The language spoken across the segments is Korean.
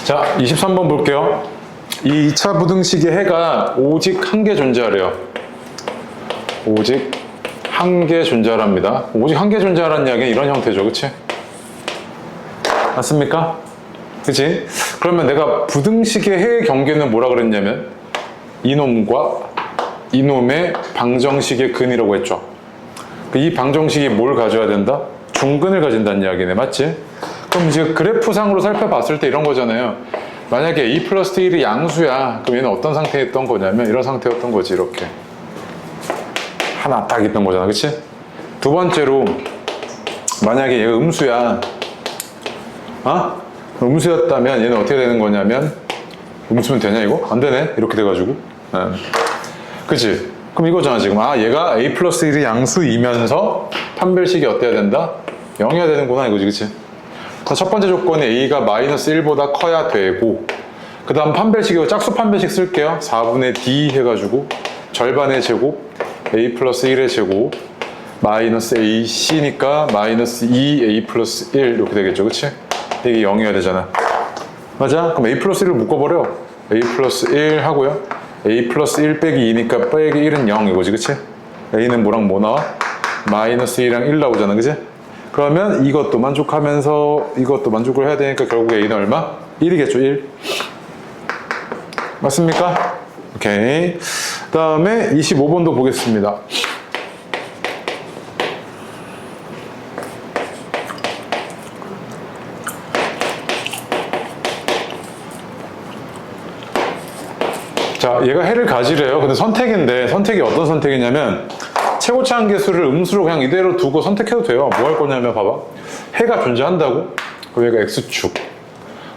자, 23번 볼게요. 이 2차 부등식의 해가 오직 한 개 존재하래요. 오직 한 개 존재하랍니다. 오직 한 개 존재하라는 이야기는 이런 형태죠. 그치? 맞습니까? 그치? 그러면 내가 부등식의 해의 경계는 뭐라 그랬냐면 이놈과 이놈의 방정식의 근이라고 했죠. 이 방정식이 뭘 가져야 된다? 중근을 가진다는 이야기네. 맞지? 그럼 이제 그래프상으로 살펴봤을 때 이런 거잖아요. 만약에 a 플러스 1이 양수야. 그럼 얘는 어떤 상태였던 거냐면 이런 상태였던 거지. 이렇게 하나 딱 있던 거잖아. 그치? 두 번째로 만약에 얘가 음수야. 음수였다면 얘는 어떻게 되는 거냐면 음수면 되냐 이거? 안 되네. 이렇게 돼가지고 그치? 그럼 이거잖아 지금. 얘가 a 플러스 1이 양수이면서 판별식이 어때야 된다? 0이어야 되는구나 이거지. 그치? 첫 번째 조건이 a가 마이너스 1보다 커야 되고, 그 다음 판별식이고 짝수 판별식 쓸게요. 4분의 d 해가지고 절반의 제곱 a 플러스 1의 제곱 마이너스 ac니까 마이너스 2a 플러스 1 이렇게 되겠죠. 그치? 이게 0이어야 되잖아. 맞아? 그럼 a 플러스 1을 묶어버려. a 플러스 1 하고요. a 플러스 1 빼기 2니까 빼기 1은 0 이거지. 그치? a는 뭐랑 뭐 나와? 마이너스 2랑 1 나오잖아. 그치? 그러면 이것도 만족하면서 이것도 만족을 해야 되니까 결국 a는 얼마? 1이겠죠. 1. 맞습니까? 오케이. 그 다음에 25번도 보겠습니다. 자, 얘가 해를 가지래요. 근데 선택인데 선택이 어떤 선택이냐면 최고차 한계수를 음수로 그냥 이대로 두고 선택해도 돼요. 뭐 할 거냐면 봐봐. 해가 존재한다고? 그럼 얘가 x축.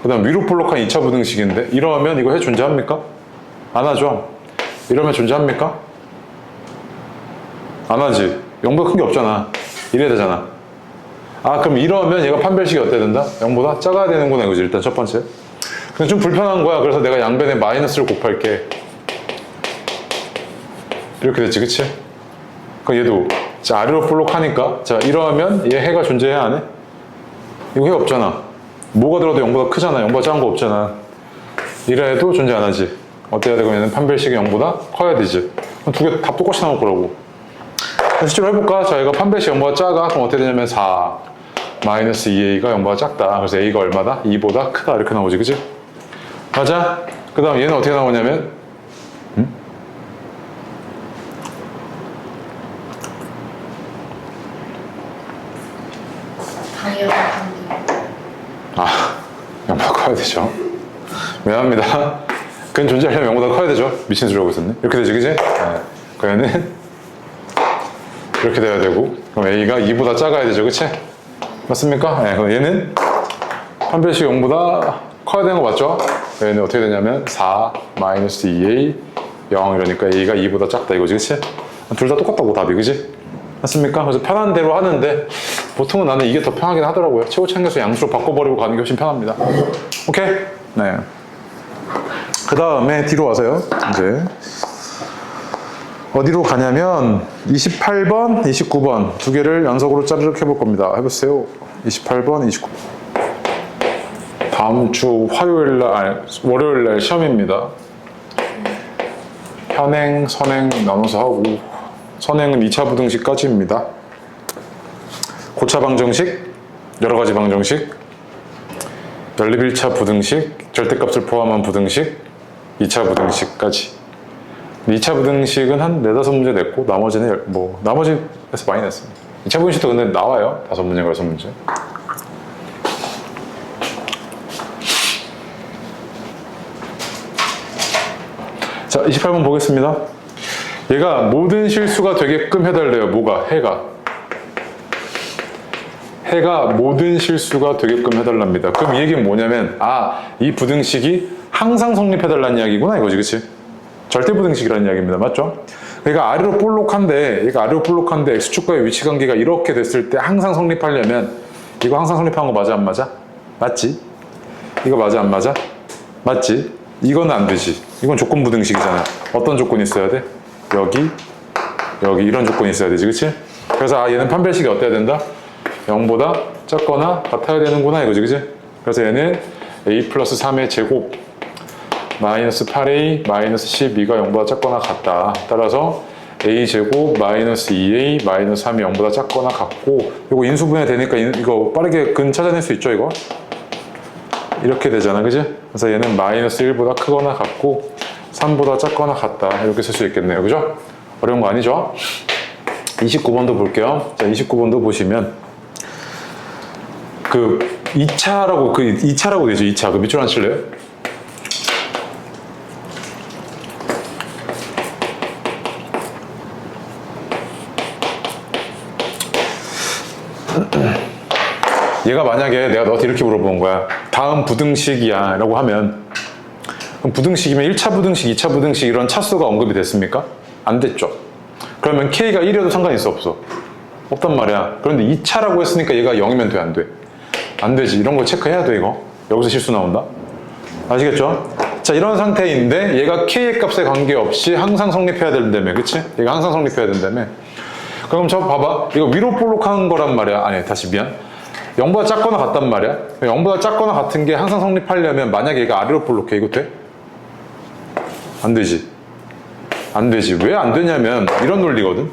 그 다음 위로 볼록한 2차 부등식인데 이러면 이거 해 존재합니까? 안 하죠. 이러면 존재합니까? 안 하지. 0보다 큰 게 없잖아. 이래야 되잖아. 그럼 이러면 얘가 판별식이 어때야 된다? 0보다 작아야 되는구나 이거지. 일단 첫 번째. 근데 좀 불편한 거야. 그래서 내가 양변에 마이너스를 곱할게. 이렇게 됐지. 그치? 그럼 얘도 자, 아래로 볼록하니까 자, 이러면 얘 해가 존재해야 안 해? 이거 해 없잖아. 뭐가 들어도 0보다 크잖아. 0보다 작은 거 없잖아. 이래도 존재 안 하지. 어때야 돼? 그럼 얘는 판별식이 0보다 커야 되지. 그럼 두 개 답 똑같이 나올 거라고. 실제로 해볼까? 자, 얘가 판별식 0보다 작아. 그럼 어떻게 되냐면 4 마이너스 2a가 0보다 작다. 그래서 a가 얼마다? 2보다 크다. 이렇게 나오지. 그치? 맞아? 그 다음 얘는 어떻게 나오냐면 영보다 커야 되죠. 미안합니다. 그건 존재하려면 영보다 커야 되죠. 미친 소리 하고 있었네. 이렇게 되지, 그지? 그러면은 이렇게 돼야 되고, 그럼 a가 2보다 작아야 되죠, 그치? 맞습니까? 그럼 얘는 판별식 0보다 커야 되는 거 맞죠? 얘는 어떻게 되냐면 4 마이너스 2a 0 이러니까 a가 2보다 작다 이거지, 그치? 둘 다 똑같다고 답이, 그지? 맞습니까? 그래서 편한 대로 하는데 보통은 나는 이게 더 편하긴 하더라고요. 최고차 한계수 양수로 바꿔버리고 가는 게 훨씬 편합니다. 오케이? 네. 그 다음에 뒤로 와서요. 이제 어디로 가냐면 28번, 29번 두 개를 연속으로 짜르륵 해볼 겁니다. 해보세요. 28번, 29번. 다음 주 화요일날, 월요일날 시험입니다. 현행, 선행 나눠서 하고 선행은 2차 부등식까지입니다. 고차 방정식, 여러가지 방정식, 연립 1차 부등식, 절대값을 포함한 부등식, 2차 부등식까지. 2차 부등식은 한 4-5문제 냈고 나머지는 나머지에서 많이 냈습니다. 2차 부등식도 근데 나와요. 5문제, 6문제. 자, 28번 보겠습니다. 얘가 모든 실수가 되게끔 해달래요. 뭐가? 해가 모든 실수가 되게끔 해달랍니다. 그럼 이 얘기는 뭐냐면 이 부등식이 항상 성립해달라는 이야기구나 이거지. 그치? 절대 부등식이라는 이야기입니다. 맞죠? 얘가 아래로 볼록한데 x축과의 위치관계가 이렇게 됐을 때 항상 성립하려면 이거 항상 성립한 거 맞아 안 맞아? 맞지? 이거 맞아 안 맞아? 맞지? 이거는 안 되지. 이건 조건 부등식이잖아. 어떤 조건이 있어야 돼? 여기 이런 조건이 있어야 되지. 그치? 그래서 얘는 판별식이 어때야 된다? 0보다 작거나 같아야 되는구나 이거지. 그치? 그래서 얘는 a 플러스 3의 제곱 마이너스 8a 마이너스 12가 0보다 작거나 같다. 따라서 a 제곱 마이너스 2a 마이너스 3이 0보다 작거나 같고, 이거 인수분해 되니까 이거 빠르게 근 찾아낼 수 있죠, 이거? 이렇게 되잖아, 그지? 그래서 얘는 마이너스 1보다 크거나 같고 3보다 작거나 같다. 이렇게 쓸 수 있겠네요, 그죠? 어려운 거 아니죠? 29번도 볼게요. 자, 29번도 보시면 그 2차라고 되죠, 2차. 그 밑줄 안 칠래요? 얘가 만약에 내가 너한테 이렇게 물어본 거야. 다음 부등식이야 라고 하면, 그럼 부등식이면 1차 부등식, 2차 부등식 이런 차수가 언급이 됐습니까? 안 됐죠. 그러면 K가 1이어도 상관이 있어, 없어? 없단 말이야. 그런데 2차라고 했으니까 얘가 0이면 돼, 안 돼? 안 되지. 이런 거 체크해야 돼, 이거. 여기서 실수 나온다. 아시겠죠? 자, 이런 상태인데 얘가 K의 값에 관계없이 항상 성립해야 된다며, 그치? 얘가 항상 성립해야 된다며. 그럼 저 봐봐. 이거 위로 볼록한 거란 말이야. 아니, 다시 미안. 0보다 작거나 같단 말이야. 0보다 작거나 같은 게 항상 성립하려면 만약에 얘가 아래로 볼록해. 이거 돼? 안 되지. 안 되지. 왜 안 되냐면 이런 논리거든.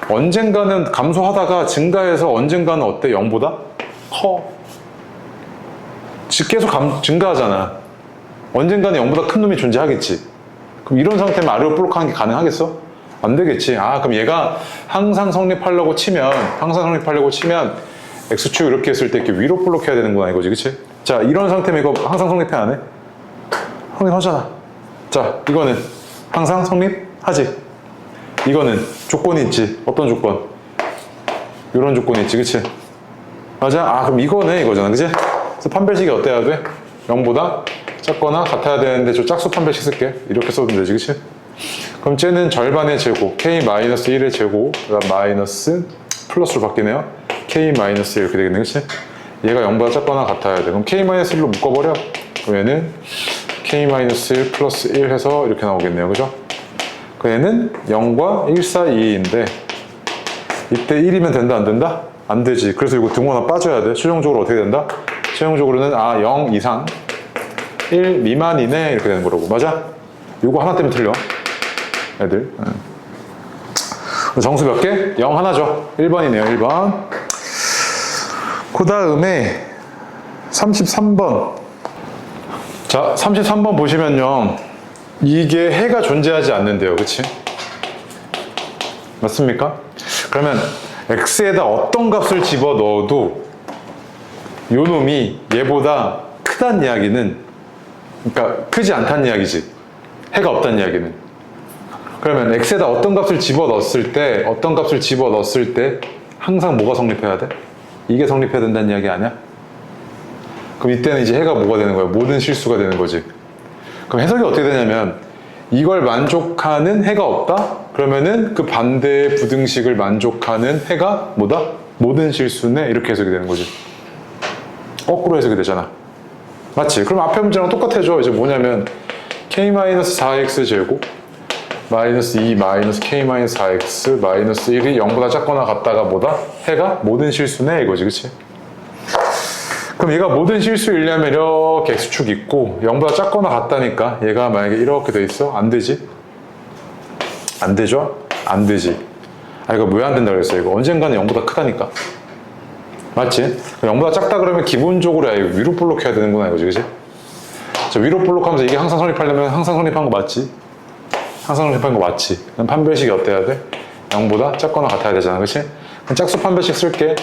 언젠가는 감소하다가 증가해서 언젠가는 어때? 0보다 커. 계속 증가하잖아. 언젠가는 0보다 큰 놈이 존재하겠지. 그럼 이런 상태면 아래로 볼록한 게 가능하겠어? 안 되겠지. 아, 그럼 얘가 항상 성립하려고 치면 X축 이렇게 했을 때 이렇게 위로 볼록해야 되는구나, 이거지, 그치? 자, 이런 상태면 이거 항상 성립해, 안 해? 성립하잖아. 자, 이거는 항상 성립하지. 이거는 조건이 있지. 어떤 조건? 이런 조건이 있지, 그치? 맞아? 아, 그럼 이거네, 이거잖아, 그치? 그래서 판별식이 어때야 돼? 0보다 작거나 같아야 되는데 저 짝수 판별식 쓸게. 이렇게 써도 되지, 그치? 그럼 쟤는 절반의 제곱, K-1의 제곱, 그다음 마이너스 플러스로 바뀌네요. K-1 이렇게 되겠네, 그치? 얘가 0보다 작거나 같아야 돼. 그럼 K-1로 묶어버려. 그럼 얘는 K-1 플러스 1 해서 이렇게 나오겠네요, 그죠? 그 얘는 0과 1 사이인데 이때 1이면 된다, 안 된다? 안 되지. 그래서 이거 등 하나 빠져야 돼. 최종적으로 어떻게 된다? 최종적으로는 0 이상 1 미만이네 이렇게 되는 거라고. 맞아? 이거 하나 때문에 틀려, 애들. 정수 몇 개? 0 하나죠. 1번이네요, 1번. 그 다음에 33번. 자, 33번 보시면요. 이게 해가 존재하지 않는데요, 그치? 맞습니까? 그러면 x에다 어떤 값을 집어 넣어도 요 놈이 얘보다 크다는 이야기는, 그러니까 크지 않다는 이야기지. 해가 없다는 이야기는. 그러면 x에다 어떤 값을 집어 넣었을 때 항상 뭐가 성립해야 돼? 이게 성립해야 된다는 이야기 아니야? 그럼 이때는 이제 해가 뭐가 되는 거야? 모든 실수가 되는 거지. 그럼 해석이 어떻게 되냐면 이걸 만족하는 해가 없다? 그러면은 그 반대의 부등식을 만족하는 해가 뭐다? 모든 실수네? 이렇게 해석이 되는 거지. 거꾸로 해석이 되잖아. 맞지? 그럼 앞에 문제랑 똑같아져. 이제 뭐냐면 K-4x 제곱 마이너스 2 마이너스 K-4x 마이너스 1이 0보다 작거나 같다가 뭐다? 해가 모든 실수네? 이거지, 그치? 그럼 얘가 모든 실수이려면 이렇게 X축 있고 0보다 작거나 같다니까 얘가 만약에 이렇게 돼 있어? 안 되지? 안 되죠? 안 되지. 아, 이거 왜 안 된다 그랬어? 이거 언젠가는 0보다 크다니까. 맞지? 0보다 작다 그러면 기본적으로 위로 볼록해야 되는구나, 이거지, 그치? 자, 위로 볼록하면서 이게 항상 성립하려면 항상 성립한 거 맞지? 항상 성립한 거 맞지? 그럼 판별식이 어때야 돼? 0보다 작거나 같아야 되잖아, 그치? 그럼 짝수 판별식 쓸게.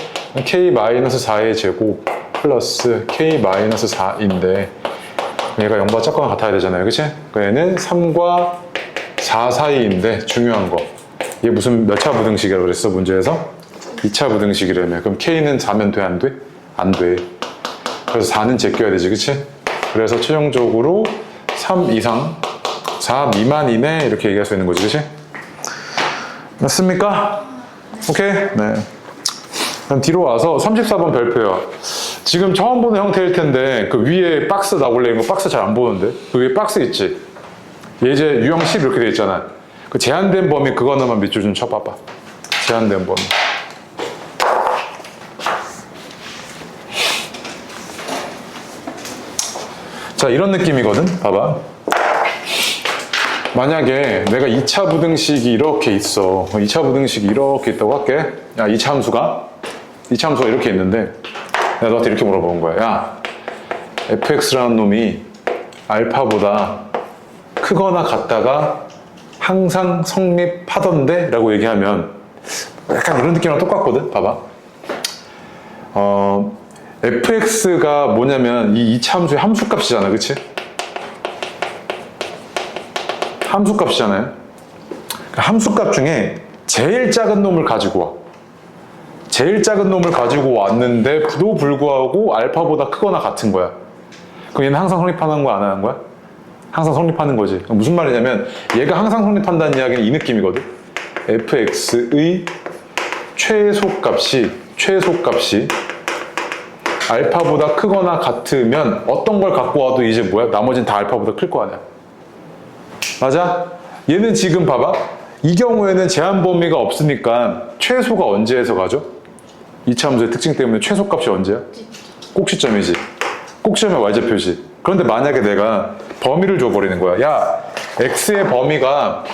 K-4의 제곱 플러스 K-4인데 얘가 0보다 작거나 같아야 되잖아요, 그치? 얘는 3과 4 사이인데 중요한 거, 얘 무슨 몇 차 부등식이라고 그랬어, 문제에서? 2차 부등식이라며. 그럼 K는 4면 돼, 안 돼? 안 돼. 그래서 4는 제껴야 되지, 그치? 그래서 최종적으로 3 이상 4 미만이네 이렇게 얘기할 수 있는 거지, 그치? 맞습니까? 오케이? 네. 그럼 뒤로 와서 34번 별표요. 지금 처음 보는 형태일 텐데 그 위에 박스 나올래? 이거 박스 잘 안 보는데? 그 위에 박스 있지? 예제 유형 10 이렇게 돼 있잖아. 그 제한된 범위 그거 하나만 밑줄 좀 쳐봐봐. 제한된 범위. 자, 이런 느낌이거든. 봐봐. 만약에 내가 2차 부등식이 이렇게 있어. 2차 부등식이 이렇게 있다고 할게. 야, 2차 함수가 이렇게 있는데 내가 너한테 이렇게 물어보는 거야. 야, fx라는 놈이 알파보다 크거나 같다가 항상 성립하던데? 라고 얘기하면 약간 이런 느낌이랑 똑같거든. 봐봐. fx가 뭐냐면 이 2차 함수의 함수값이잖아. 그치? 함수값이잖아요. 함수값 중에 제일 작은 놈을 가지고 와. 제일 작은 놈을 가지고 왔는데도 불구하고 알파보다 크거나 같은 거야. 그럼 얘는 항상 성립하는 거야, 안 하는 거야? 항상 성립하는 거지. 무슨 말이냐면 얘가 항상 성립한다는 이야기는 이 느낌이거든. fx의 최소값이 알파보다 크거나 같으면 어떤 걸 갖고 와도 이제 뭐야? 나머지는 다 알파보다 클 거 아니야. 맞아? 얘는 지금 봐봐. 이 경우에는 제한 범위가 없으니까 최소가 언제에서 가죠? 2차 함수의 특징 때문에 최소값이 언제야? 꼭시점이지. 꼭시점의 y좌표지. 그런데 만약에 내가 범위를 줘버리는 거야. 야, x의 범위가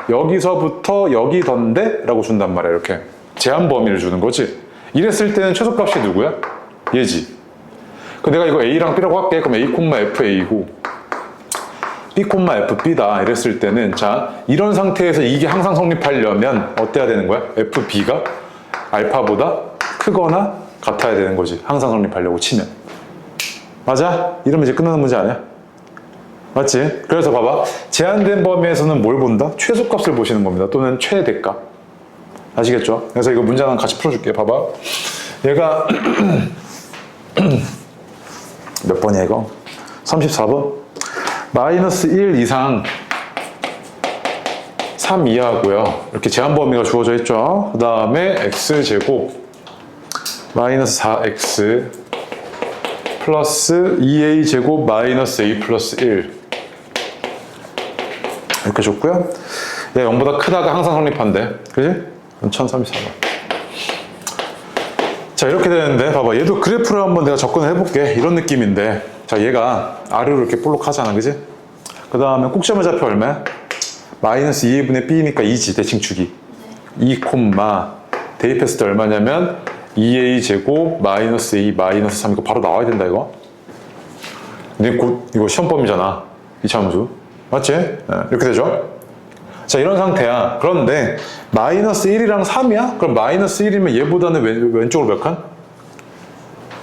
여기서부터 여기던데? 라고 준단 말이야. 이렇게 제한 범위를 주는 거지. 이랬을 때는 최소값이 누구야? 얘지. 그 내가 이거 a랑 b라고 할게. 그럼 a, fa고 b, fb다. 이랬을 때는 자, 이런 상태에서 이게 항상 성립하려면 어때야 되는 거야? fb가 알파보다 크거나 같아야 되는 거지. 항상 성립하려고 치면. 맞아? 이러면 이제 끝나는 문제 아니야? 맞지? 그래서 봐봐. 제한된 범위에서는 뭘 본다? 최소값을 보시는 겁니다. 또는 최대값. 아시겠죠? 그래서 이거 문제 하나 같이 풀어줄게. 봐봐. 얘가 몇 번이야 이거? 34번. 마이너스 1 이상 3 이하고요. 이렇게 제한 범위가 주어져 있죠. 그 다음에 x제곱 마이너스 4x 플러스 2a제곱 마이너스 a 플러스 1 이렇게 줬고요. 얘 0보다 크다가 항상 성립한대. 그지? 1034번. 자, 이렇게 되는데 봐봐. 얘도 그래프를 한번 내가 접근을 해볼게. 이런 느낌인데 자, 얘가 아래로 이렇게 볼록 하잖아. 그지? 그 다음에 꼭점의 좌표 얼마야? 마이너스 2분의 b니까 2지. 대칭축이 2, 대입했을 때 얼마냐면 2a 제곱 마이너스 a 마이너스 3 이거 바로 나와야 된다 이거. 근데 곧 이거 시험범위잖아. 이차 함수. 맞지? 네, 이렇게 되죠? 자, 이런 상태야. 그런데 마이너스 1이랑 3이야? 그럼 마이너스 1이면 얘보다는 왼쪽으로 몇 칸?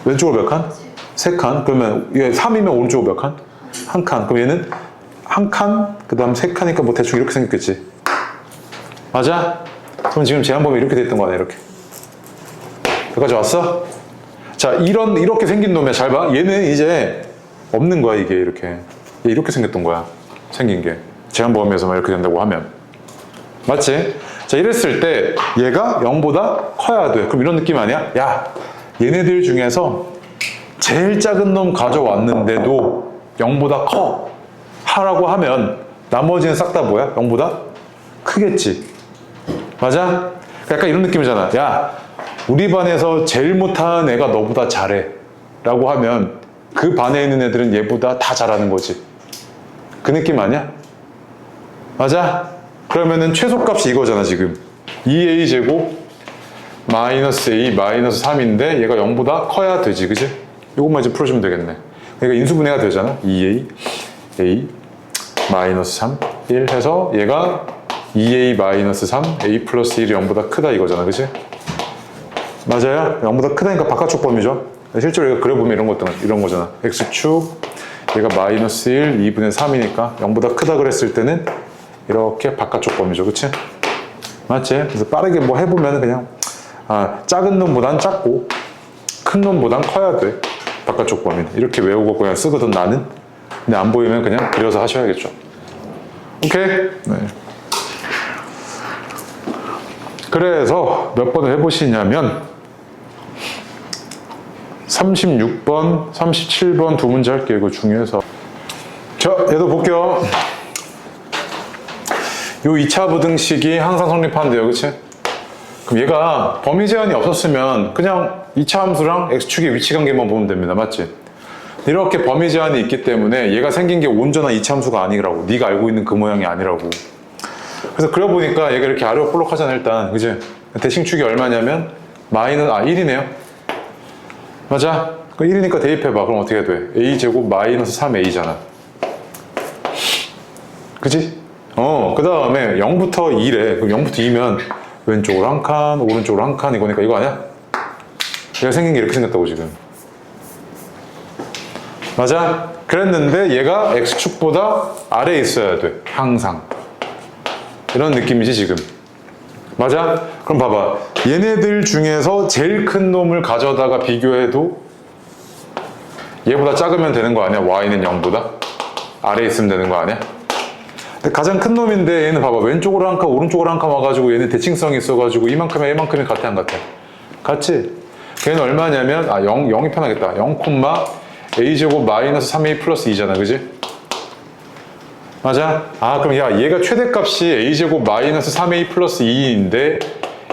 왼쪽으로 몇 칸? 3칸. 그러면 얘 3이면 오른쪽으로 몇 칸? 1칸. 그럼 얘는 1칸, 그 다음 3칸이니까 뭐 대충 이렇게 생겼겠지. 맞아? 그럼 지금 제한범위 이렇게 됐던 거네. 이렇게. 여기까지 왔어? 자, 이렇게 생긴 놈이야. 잘 봐. 얘는 이제 없는 거야, 이게 이렇게. 얘 이렇게 생겼던 거야. 생긴 게. 제한범위에서만 이렇게 된다고 하면. 맞지? 자, 이랬을 때 얘가 0보다 커야 돼. 그럼 이런 느낌 아니야? 야, 얘네들 중에서 제일 작은 놈 가져왔는데도 0보다 커. 하라고 하면 나머지는 싹 다 뭐야? 0보다 크겠지. 맞아? 약간 이런 느낌이잖아. 야, 우리 반에서 제일 못하는 애가 너보다 잘해 라고 하면 그 반에 있는 애들은 얘보다 다 잘하는 거지. 그 느낌 아니야? 맞아? 그러면은 최소값이 이거잖아 지금. 2a 제곱 마이너스 a 마이너스 3인데 얘가 0보다 커야 되지. 그지? 이것만 이제 풀어주면 되겠네. 그러니까 인수분해가 되잖아. 2a a 마이너스 3 1 해서 얘가 2a 마이너스 3 a 플러스 1이 0보다 크다 이거잖아. 그지? 맞아요? 0보다 크다니까 바깥쪽 범위죠. 실제로 얘가 그려보면 이런 거잖아. x축 얘가 마이너스 1 2분의 3이니까 0보다 크다 그랬을 때는 이렇게 바깥쪽 범위죠. 그치? 맞지? 그래서 빠르게 뭐 해보면 그냥 작은 놈보단 작고 큰 놈보단 커야 돼. 바깥쪽 범위는. 이렇게 외우고 그냥 쓰거든 나는. 근데 안 보이면 그냥 그려서 하셔야겠죠. 오케이? 네. 그래서 몇 번을 해보시냐면 36번, 37번 두 문제 할게요. 이거 중요해서. 자, 얘도 볼게요. 요 2차 부등식이 항상 성립한대요. 그치? 그럼 얘가 범위 제한이 없었으면 그냥 2차 함수랑 x축의 위치 관계만 보면 됩니다. 맞지? 이렇게 범위 제한이 있기 때문에 얘가 생긴 게 온전한 이차함수가 아니라고. 네가 알고 있는 그 모양이 아니라고. 그래서 그려 보니까 얘가 이렇게 아래로 볼록하잖아 일단. 그지? 대칭축이 얼마냐면 1이네요. 맞아? 그 1이니까 대입해봐. 그럼 어떻게 돼? a제곱 마이너스 3a잖아. 그지? 그 다음에 0부터 2래. 그럼 0부터 2면 왼쪽으로 한 칸, 오른쪽으로 한 칸 이거니까 이거 아니야? 얘가 생긴 게 이렇게 생겼다고 지금. 맞아? 그랬는데 얘가 x축보다 아래에 있어야 돼. 항상. 이런 느낌이지 지금. 맞아? 그럼 봐봐. 얘네들 중에서 제일 큰 놈을 가져다가 비교해도 얘보다 작으면 되는 거 아니야? y는 0보다? 아래에 있으면 되는 거 아니야? 근데 가장 큰 놈인데 얘는 봐봐. 왼쪽으로 한 칸, 오른쪽으로 한 칸 와가지고 얘는 대칭성이 있어가지고 이만큼이랑 이만큼이 같아 안 같아? 같지? 걔는 얼마냐면 0이 편하겠다. 0, a제곱 마이너스 3a 플러스 2잖아. 그지? 맞아? 그럼 야 얘가 최대값이 a제곱 마이너스 3a 플러스 2인데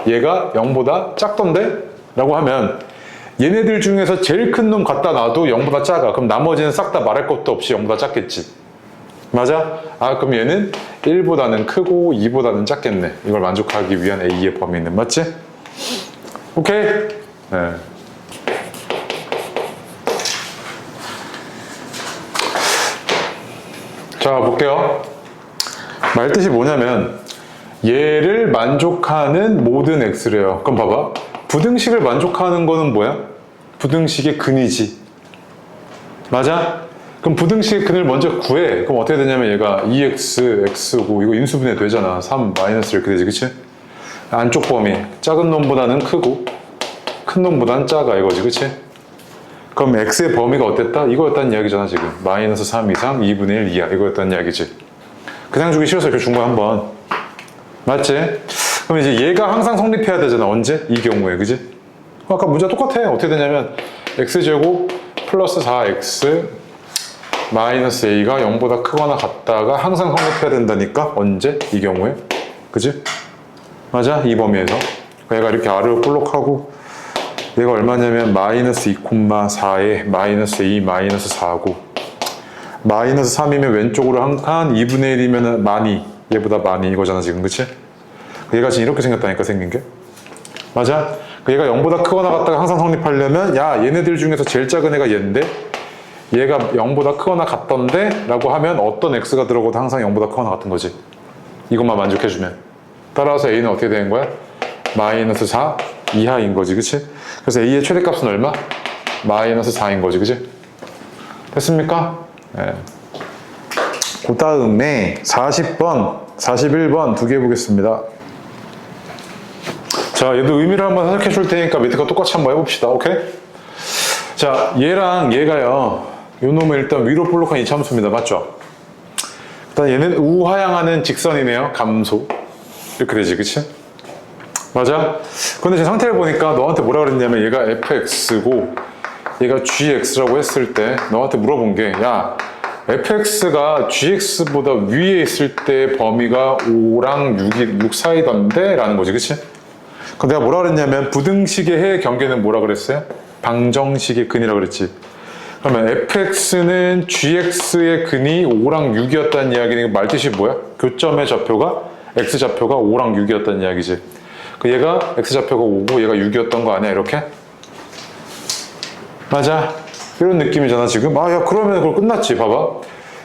얘가 0보다 작던데? 라고 하면 얘네들 중에서 제일 큰 놈 갖다 놔도 0보다 작아. 그럼 나머지는 싹 다 말할 것도 없이 0보다 작겠지. 맞아? 그럼 얘는 1보다는 크고 2보다는 작겠네. 이걸 만족하기 위한 a의 범위는. 맞지? 오케이? 네. 자, 볼게요. 말 뜻이 뭐냐면 얘를 만족하는 모든 x래요. 그럼 봐봐. 부등식을 만족하는 거는 뭐야? 부등식의 근이지. 맞아? 그럼 부등식의 근을 먼저 구해. 그럼 어떻게 되냐면 얘가 2x, x고 이거 인수분해 되잖아. 3 마이너스 이렇게 되지. 그치? 안쪽 범위. 작은 놈보다는 크고 큰 놈보다는 작아 이거지. 그치? 그럼 x의 범위가 어땠다? 이거였다는 이야기잖아 지금. 마이너스 3 이상 2분의 1 이하 이거였다는 이야기지. 그냥 주기 싫어서 이렇게 준 거야 한번. 맞지? 그럼 이제 얘가 항상 성립해야 되잖아. 언제? 이 경우에. 그지? 아까 문제가 똑같아. 어떻게 되냐면 x제곱 플러스 4x 마이너스 a가 0보다 크거나 같다가 항상 성립해야 된다니까. 언제? 이 경우에. 그지? 맞아? 이 범위에서. 얘가 이렇게 아래로 볼록하고 얘가 얼마냐면 마이너스 2,4에 마이너스 2 마이너스 4고 마이너스 3이면 왼쪽으로 한 칸 2분의 1이면 많이 얘보다 많이 이거잖아 지금. 그치? 얘가 지금 이렇게 생겼다니까 생긴 게. 맞아? 얘가 0보다 크거나 같다가 항상 성립하려면 야 얘네들 중에서 제일 작은 애가 얘인데 얘가 0보다 크거나 같던데 라고 하면 어떤 x가 들어가도 항상 0보다 크거나 같은 거지. 이것만 만족해주면. 따라서 a는 어떻게 되는 거야? 마이너스 4 이하인 거지. 그치? 그래서 a의 최대값은 얼마? 마이너스 4인 거지. 그치? 됐습니까? 네. 그 다음에 40번, 41번 두 개 보겠습니다. 자, 얘도 의미를 한번 해석해 줄 테니까 밑에 거 똑같이 한번 해봅시다. 오케이? 자, 얘랑 얘가요. 요 놈은 일단 위로 볼록한 이차함수입니다. 맞죠? 일단 얘는 우하향하는 직선이네요. 감소. 이렇게 되지. 그치? 맞아? 근데 제 상태를 보니까 너한테 뭐라 그랬냐면 얘가 fx고 얘가 gx라고 했을 때 너한테 물어본 게 야 fx가 gx보다 위에 있을 때 범위가 5랑 6 사이던데? 라는 거지. 그치? 그럼 내가 뭐라 그랬냐면 부등식의 해의 경계는 뭐라 그랬어요? 방정식의 근이라고 그랬지. 그러면 fx는 gx의 근이 5랑 6이었다는 이야기는 말뜻이 뭐야? 교점의 좌표가 x좌표가 5랑 6이었다는 이야기지. 얘가 x좌표가 5고 얘가 6이었던 거 아니야? 이렇게? 맞아? 이런 느낌이잖아 지금. 야 그러면 그걸 끝났지. 봐봐.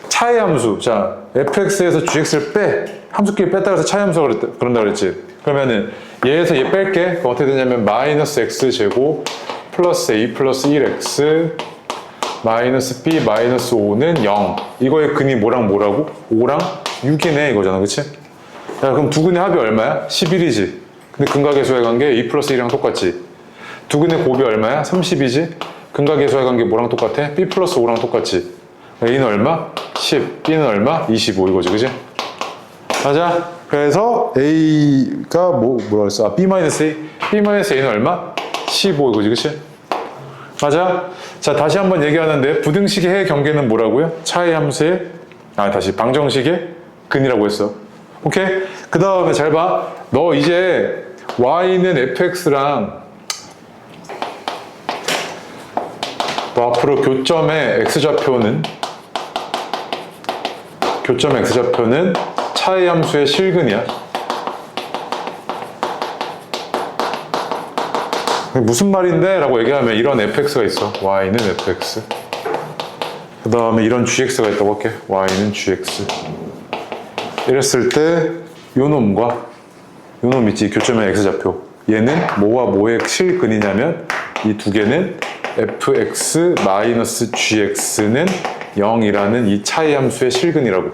차이 함수. 자 fx에서 gx를 빼. 함수끼리 뺐다 그래서 차이 함수가 그런다 그랬지. 그러면은 얘에서 얘 뺄게. 그럼 어떻게 되냐면 마이너스 x제곱 플러스 a 플러스 1x 마이너스 b 마이너스 5는 0. 이거의 근이 뭐랑 뭐라고? 5랑 6이네 이거잖아. 그치? 야 그럼 두 근의 합이 얼마야? 11이지. 근데 근각계수의 관계 a 플러스 1이랑 똑같지. 두 근의 곱이 얼마야? 30이지. 근각계수의 관계 뭐랑 똑같아? b 플러스 5랑 똑같지. a는 얼마? 10. b는 얼마? 25 이거지. 그지? 맞아? 그래서 a가 뭐라 그랬어? b 마이너스 a. b 마이너스 a는 얼마? 15 이거지. 그치? 맞아? 자 다시 한번 얘기하는데 부등식의 해의 경계는 뭐라고요? 차이 함수의 다시 방정식의 근이라고 했어. 오케이? 그 다음에 잘 봐. 너 이제 y는 fx랑 앞으로 교점의 x좌표는 차의 함수의 실근이야. 무슨 말인데? 라고 얘기하면 이런 fx가 있어. y는 fx. 그 다음에 이런 gx가 있다고 할게. y는 gx. 이랬을 때 요놈과 요놈 있지. 교점의 x좌표. 얘는 뭐와 뭐의 실근이냐면 이 두 개는 fx-gx는 0이라는 이 차의 함수의 실근이라고.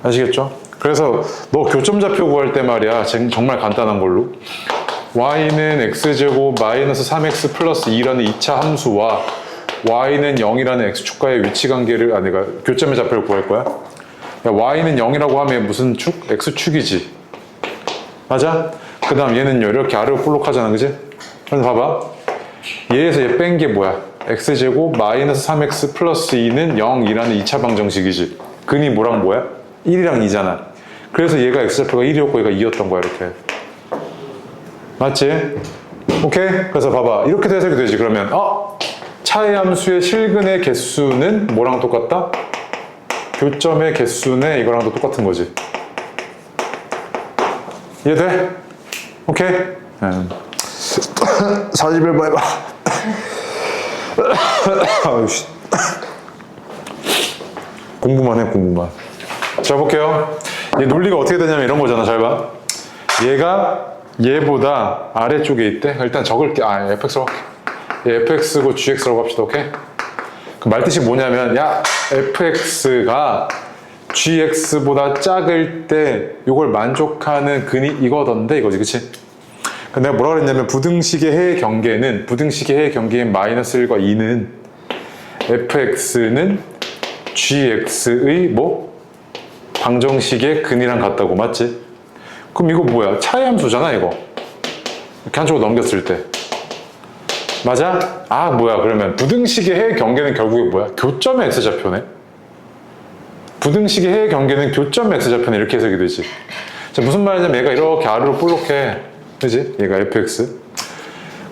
아시겠죠? 그래서 너 교점좌표 구할 때 말이야. 정말 간단한 걸로. y는 x제곱 마이너스 3x 플러스 2라는 2차 함수와 y는 0이라는 x축과의 위치관계를, 그러니까 교점의 좌표를 구할 거야. 야, y는 0이라고 하면 무슨 축? x축이지. 맞아? 그 다음 얘는요, 이렇게 아래로 볼록하잖아, 그지? 그래서 봐봐. 얘에서 얘 뺀 게 뭐야? x제곱 마이너스 3x 플러스 2는 0이라는 2차 방정식이지. 근이 뭐랑 뭐야? 1이랑 2잖아. 그래서 얘가 x좌표가 1이었고 얘가 2였던 거야, 이렇게. 맞지? 오케이? 그래서 봐봐. 이렇게 해석이 되지. 그러면 차의 함수의 실근의 개수는 뭐랑 똑같다? 교점의 개수네 이거랑도 똑같은 거지. 이해돼? 오케이? 41번 해봐. 공부만 해, 공부만. 자, 볼게요. 얘 논리가 어떻게 되냐면 이런 거잖아. 잘 봐. 얘가 얘보다 아래쪽에 있대. 일단 적을게. fx라고 할게. 얘 fx고 gx라고 합시다. 오케이? 그 말뜻이 뭐냐면, 야, fx가 gx보다 작을 때 이걸 만족하는 근이 이거던데 이거지. 그치? 내가 뭐라 그랬냐면 부등식의 해의 경계인 마이너스 1과 2는 fx는 gx의 뭐? 방정식의 근이랑 같다고. 맞지? 그럼 이거 뭐야? 차의 함수잖아 이거. 이렇게 한쪽으로 넘겼을 때. 맞아? 뭐야 그러면 부등식의 해의 경계는 결국에 뭐야? 교점의 x좌표네. 부등식의 해의 경계는 교점의 x좌표네. 이렇게 해석이 되지. 자, 무슨 말이냐면 얘가 이렇게 아래로 볼록해. 그지? 얘가 fx.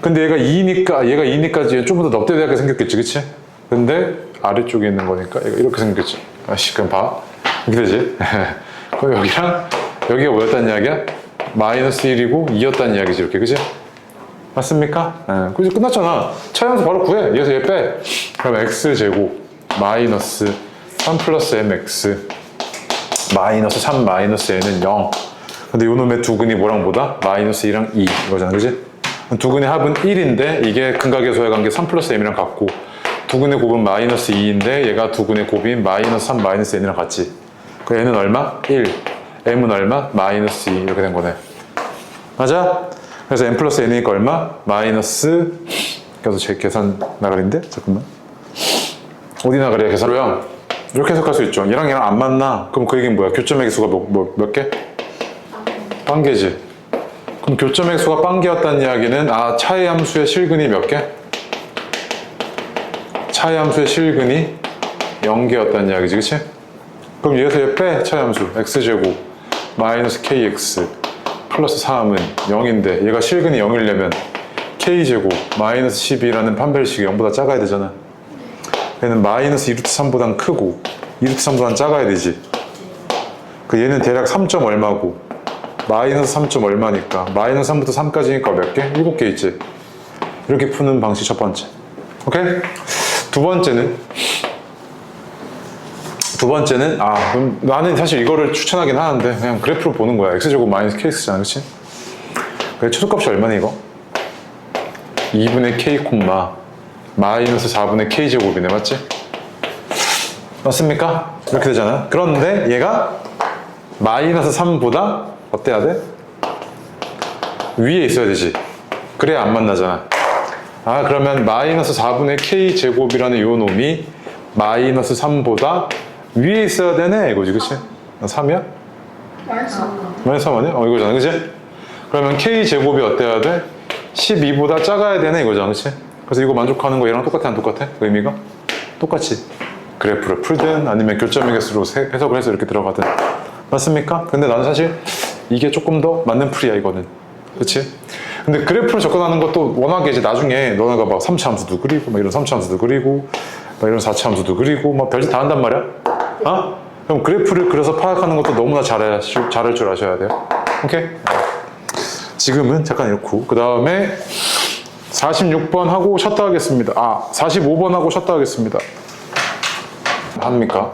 근데 얘가 2니까 얘 좀 더 넙대대하게 생겼겠지. 그치? 근데 아래쪽에 있는 거니까 얘가 이렇게 생겼지. 그럼 봐. 이렇게 되지? 그럼 여기가 뭐였다는 이야기야? 마이너스 1이고 2였다는 이야기지. 이렇게. 그치? 맞습니까? 그치? 끝났잖아. 차이함수 바로 구해. 얘에서 얘 빼. 그럼 x제곱 마이너스 3 플러스 mx 마이너스 3 마이너스 n은 0. 근데 요놈의 두 근이 뭐랑 뭐다? 마이너스 2랑 2 이거잖아. 그지? 두 근의 합은 1인데 이게 근각의 관계 3 플러스 m이랑 같고 두 근의 곱은 마이너스 2인데 얘가 두 근의 곱인 마이너스 3 마이너스 n이랑 같지. 그 n은 얼마? 1. m은 얼마? 마이너스 2 이렇게 된 거네. 맞아? 그래서 n 플러스 n이니까 얼마? 마이너스, 그래서 제 계산 나가리인데? 잠깐만. 어디 나가리야 계산로요? 이렇게 해석할 수 있죠. 얘랑 안 맞나? 그럼 그 얘기는 뭐야? 교점의 개수가 몇 개? 빵 개지. 그럼 교점의 개수가 빵 개였다는 이야기는 차의 함수의 실근이 몇 개? 차의 함수의 실근이 0개였다는 이야기지. 그치? 그럼 얘에서 얘 빼. 차의 함수 x제곱 마이너스 kx 플러스 3은 0인데 얘가 실근이 0이려면 k제곱 마이너스 12라는 판별식이 0보다 작아야 되잖아. 얘는 마이너스 2루트 3보단 크고 2루트 3보단 작아야 되지. 얘는 대략 3점 얼마고 마이너스 3점 얼마니까 마이너스 3부터 3까지니까 몇 개? 7개 있지. 이렇게 푸는 방식 첫 번째. 오케이? 두 번째는 그럼 나는 사실 이거를 추천하긴 하는데 그냥 그래프로 보는 거야. x제곱 마이너스 kx잖아. 그치? 그래, 최소값이 얼마니 이거? 2분의 k 콤마 마이너스 4분의 k제곱이네. 맞지? 맞습니까? 이렇게 되잖아. 그런데 얘가 마이너스 3보다 어때야 돼? 위에 있어야 되지. 그래야 안 만나잖아. 그러면 마이너스 4분의 k제곱이라는 요 놈이 마이너스 3보다 위에 있어야 되네 이거지. 그치? 3이야? 마이너스 3 아니야? 이거잖아. 그치? 그러면 k제곱이 어때야 돼? 12보다 작아야 되네 이거잖아. 그치? 그래서 이거 만족하는 거 얘랑 똑같아 안 똑같아? 의미가? 똑같이 그래프를 풀든 아니면 교점의 개수로 해석을 해서 이렇게 들어가든. 맞습니까? 근데 나는 사실 이게 조금 더 맞는 풀이야 이거는. 그치? 근데 그래프로 접근하는 것도 워낙에 이제 나중에 너네가 막 3차 함수도 그리고 막 이런 3차 함수도 그리고 막 이런 4차 함수도 그리고 막 별짓 다 한단 말이야. 어? 그럼 그래프를 그려서 파악하는 것도 너무나 잘할 줄 아셔야 돼요. 오케이? 지금은 잠깐 이렇고 그 다음에 46번 하고 샷다 하겠습니다. 45번 하고 샷다 하겠습니다. 합니까?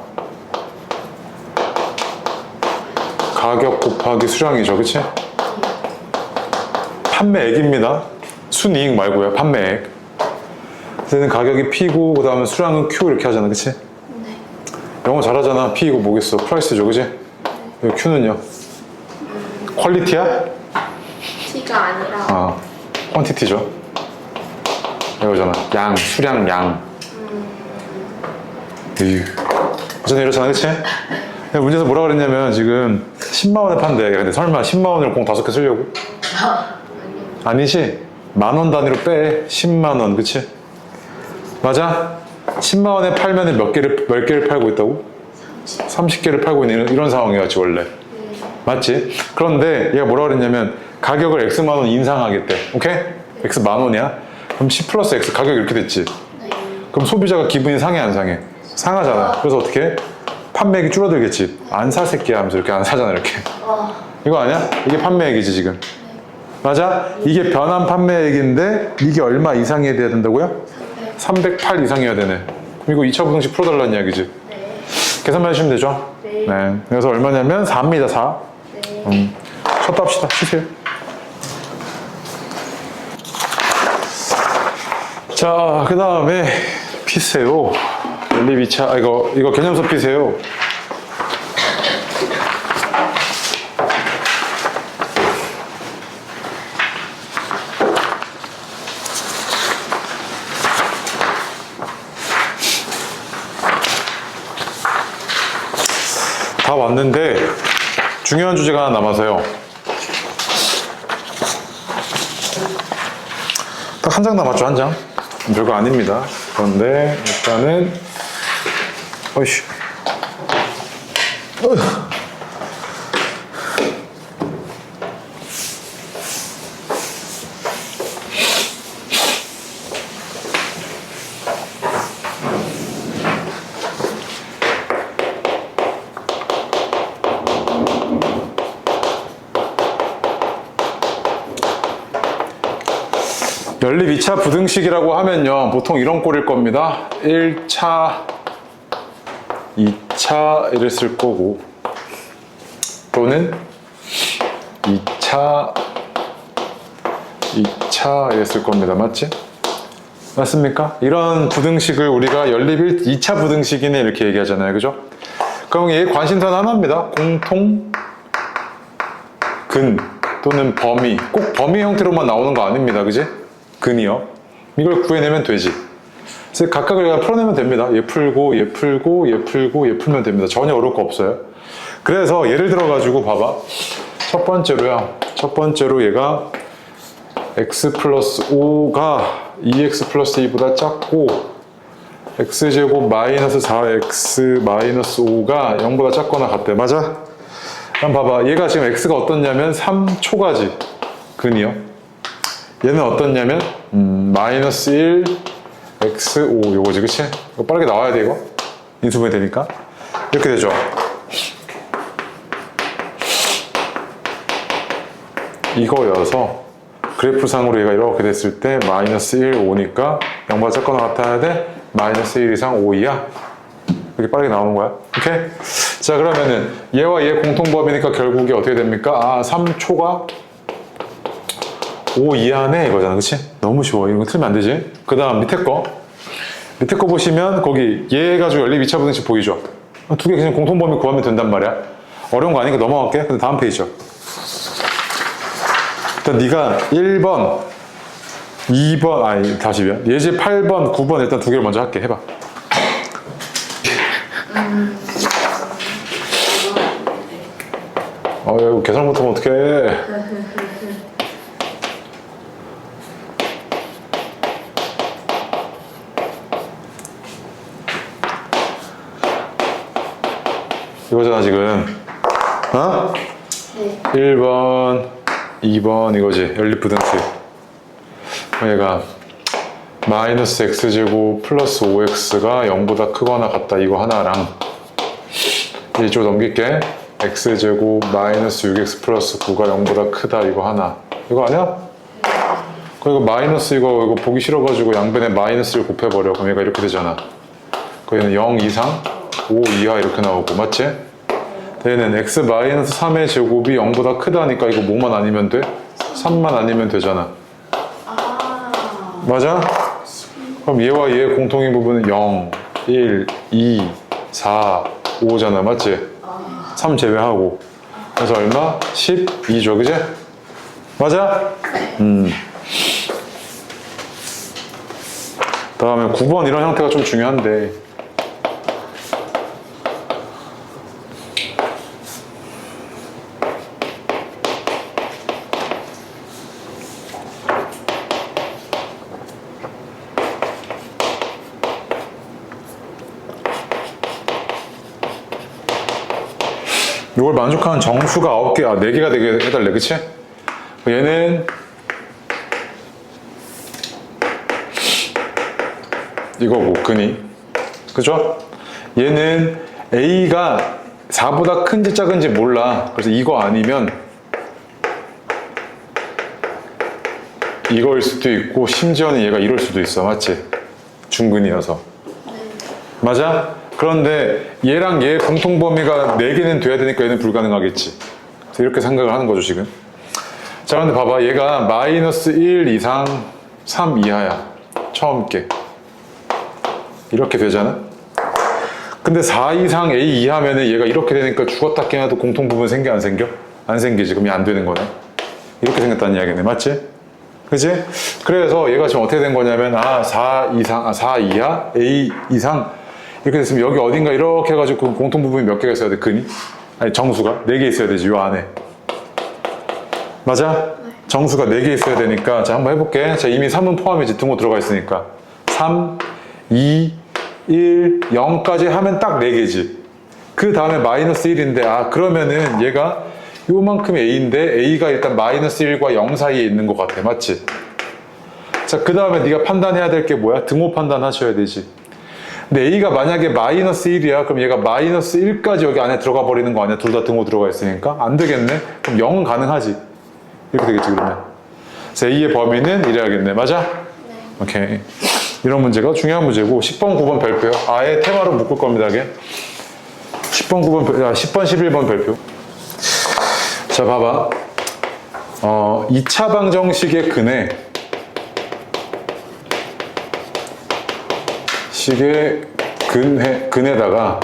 가격 곱하기 수량이죠, 그치? 판매액입니다. 순이익 말고요, 판매액. 그래서 가격이 P고 그 다음에 수량은 Q 이렇게 하잖아, 그치? 네. 영어 잘하잖아. P이고 뭐겠어? 프라이스죠, 그치? 여기 Q는요? 퀄리티야? T가 아니라 퀀티티죠. 이거잖아. 양, 수량, 양. 어쨌든 이렇잖아, 그치? 문제에서 뭐라 그랬냐면 지금 10만 원에 판대. 근데 설마 10만 원을 공 5개 쓰려고? 아니지. 만 원 단위로 빼. 10만 원, 그치? 맞아? 10만 원에 팔면 몇 개를 팔고 있다고? 30개를 팔고 있는 이런 상황이었지, 원래. 맞지? 그런데 얘가 뭐라 그랬냐면 가격을 X만 원 인상하겠대. 오케이? X 만 원이야? 그럼 10 플러스 X 가격이 이렇게 됐지? 그럼 소비자가 기분이 상해, 안 상해? 상하잖아. 그래서 어떻게 해? 판매액이 줄어들겠지. 안 사 새끼야 하면서 이렇게 안 사잖아, 이렇게. 이거 아니야? 이게 판매액이지, 지금. 맞아? 이게 변환 판매액인데 이게 얼마 이상이어야 된다고요? 308 이상이어야 되네. 그럼 이거 2차 부등식 풀어달라는 이야기지. 네. 계산만 해주시면 되죠? 네. 그래서 얼마냐면 4입니다, 4. 네. 쳤다 합시다. 쉬세요. 자, 그 다음에 피세요. 연립2차, 이거 개념서 피세요. 다 왔는데 중요한 주제가 하나 남아서요. 딱 한 장 남았죠, 한 장. 별거 아닙니다. 그런데 일단은 어이씨. 연립 2차 부등식이라고 하면요, 보통 이런 꼴일 겁니다. 1차, 2차 이를 쓸 거고, 또는 2차 이를 쓸 겁니다. 맞지? 맞습니까? 이런 부등식을 우리가 연립 2차 부등식이네 이렇게 얘기하잖아요. 그죠? 그럼 얘 관심사는 하나입니다. 공통 근 또는 범위. 꼭 범위 형태로만 나오는 거 아닙니다. 그지? 근이요. 이걸 구해내면 되지. 그래서 각각을 그냥 풀어내면 됩니다. 얘 풀고, 얘 풀고, 얘 풀고, 얘 풀면 됩니다. 전혀 어려울 거 없어요. 그래서 예를 들어가지고 봐봐. 첫 번째로요. 첫 번째로 얘가 x 플러스 5가 2x 플러스 2보다 작고 x제곱 마이너스 4x 마이너스 5가 0보다 작거나 같대. 맞아? 그럼 봐봐. 얘가 지금 x가 어떻냐면 3초가지. 근이요. 얘는 어떻냐면 마이너스 1 x 5 요거지, 그치? 이거 빠르게 나와야 돼. 이거 인수분해 되니까 이렇게 되죠. 이거여서 그래프상으로 얘가 이렇게 됐을 때 마이너스 1 5니까 0보다 작거나 같아야 돼. 마이너스 1 이상 5이야. 이렇게 빠르게 나오는 거야. 오케이? 자, 그러면은 얘와 얘 공통범위니까 결국에 어떻게 됩니까? 3초가 5 이하네 이거잖아, 그치? 너무 쉬워. 이거 틀면 안 되지? 그 다음 밑에 거 보시면 거기 얘 가지고 연립 2차 부등식 보이죠? 두 개 그냥 공통범위 구하면 된단 말이야. 어려운 거 아니니까 넘어갈게. 근데 다음 페이지죠. 일단 네가 1번 2번 다시 미안. 예제 8번 9번 일단 두 개를 먼저 할게. 해봐. 이거 계산 못하면 어떡해. 이거잖아 지금. 어? 네. 1번 2번 이거지. 연립부등식. 얘가 마이너스 x제곱 플러스 5x가 0보다 크거나 같다 이거 하나랑 이쪽 넘길게. x제곱 마이너스 6x 플러스 9가 0보다 크다 이거 하나. 이거 아니야? 그리고 마이너스 이거 보기 싫어가지고 양변에 마이너스를 곱해버려. 그럼 얘가 이렇게 되잖아. 얘는 0 이상 5 이하 이렇게 나오고 맞지? 얘는 x 마이너스 3의 제곱이 0보다 크다니까 이거 뭐만 아니면 돼? 3만 아니면 되잖아. 맞아? 그럼 얘와 얘의 공통인 부분은 0, 1, 2, 4, 5잖아. 맞지? 3 제외하고. 그래서 얼마? 12죠. 그지? 맞아? 다음에 9번 이런 형태가 좀 중요한데 이걸 만족하는 정수가 9개, 4개가 되게 해달래. 그치? 얘는 이거고 근이 그죠? 얘는 A가 4보다 큰지 작은지 몰라. 그래서 이거 아니면 이거일 수도 있고 심지어는 얘가 이럴 수도 있어. 맞지? 중근이어서. 맞아? 그런데 얘랑 얘의 공통 범위가 4개는 돼야 되니까 얘는 불가능하겠지. 그래서 이렇게 생각을 하는 거죠 지금. 자 근데 봐봐, 얘가 마이너스 1 이상 3 이하야. 처음 게 이렇게 되잖아. 근데 4 이상 A 이하면은 얘가 이렇게 되니까 죽었다 깨나도 공통 부분 생겨 안 생겨? 안 생기지. 그럼 얘 안 되는 거네. 이렇게 생겼다는 이야기네. 맞지? 그치? 그래서 얘가 지금 어떻게 된 거냐면 4 이상, 4 이하 A 이상 이렇게 됐으면 여기 어딘가 이렇게 해가지고 그 공통 부분이 몇 개가 있어야 돼? 근이? 아니 정수가 4개 있어야 되지. 요 안에. 맞아? 네. 정수가 4개 있어야 되니까 자 한번 해볼게. 자 이미 3은 포함이지. 등호 들어가 있으니까 3, 2, 1, 0까지 하면 딱 4개지. 그 다음에 마이너스 1인데 그러면은 얘가 요만큼 A인데 A가 일단 마이너스 1과 0 사이에 있는 것 같아. 맞지? 자 그 다음에 네가 판단해야 될 게 뭐야? 등호 판단하셔야 되지. 근데 A가 만약에 마이너스 1이야 그럼 얘가 마이너스 1까지 여기 안에 들어가 버리는 거 아니야? 둘 다 등호 들어가 있으니까 안 되겠네. 그럼 0은 가능하지. 이렇게 되겠지 그러면. 그래서 A의 범위는 이래야겠네. 맞아? 네. 오케이. 이런 문제가 중요한 문제고 10번, 9번 별표요. 아예 테마로 묶을 겁니다. 이게 10번, 9번, 10번, 11번 별표. 자 봐봐. 2차 방정식의 근에다가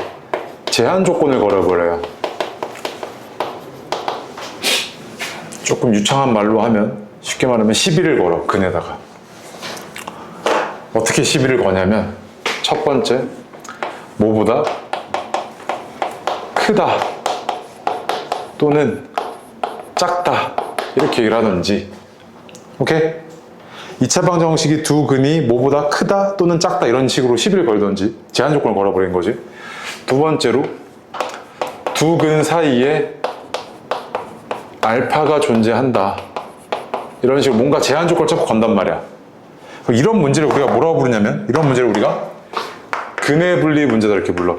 제한 조건을 걸어버려요. 조금 유창한 말로 하면 쉽게 말하면 시비를 걸어. 근에다가 어떻게 시비를 거냐면 첫 번째 뭐보다 크다 또는 작다 이렇게 얘기를 하든지. 오케이? 2차 방정식이 두 근이 뭐보다 크다 또는 작다 이런 식으로 시비를 걸든지 제한 조건을 걸어버리는 거지. 두 번째로 두 근 사이에 알파가 존재한다 이런 식으로 뭔가 제한 조건을 자꾸 건단 말이야. 이런 문제를 우리가 뭐라고 부르냐면 이런 문제를 우리가 근의 분리 문제다 이렇게 불러.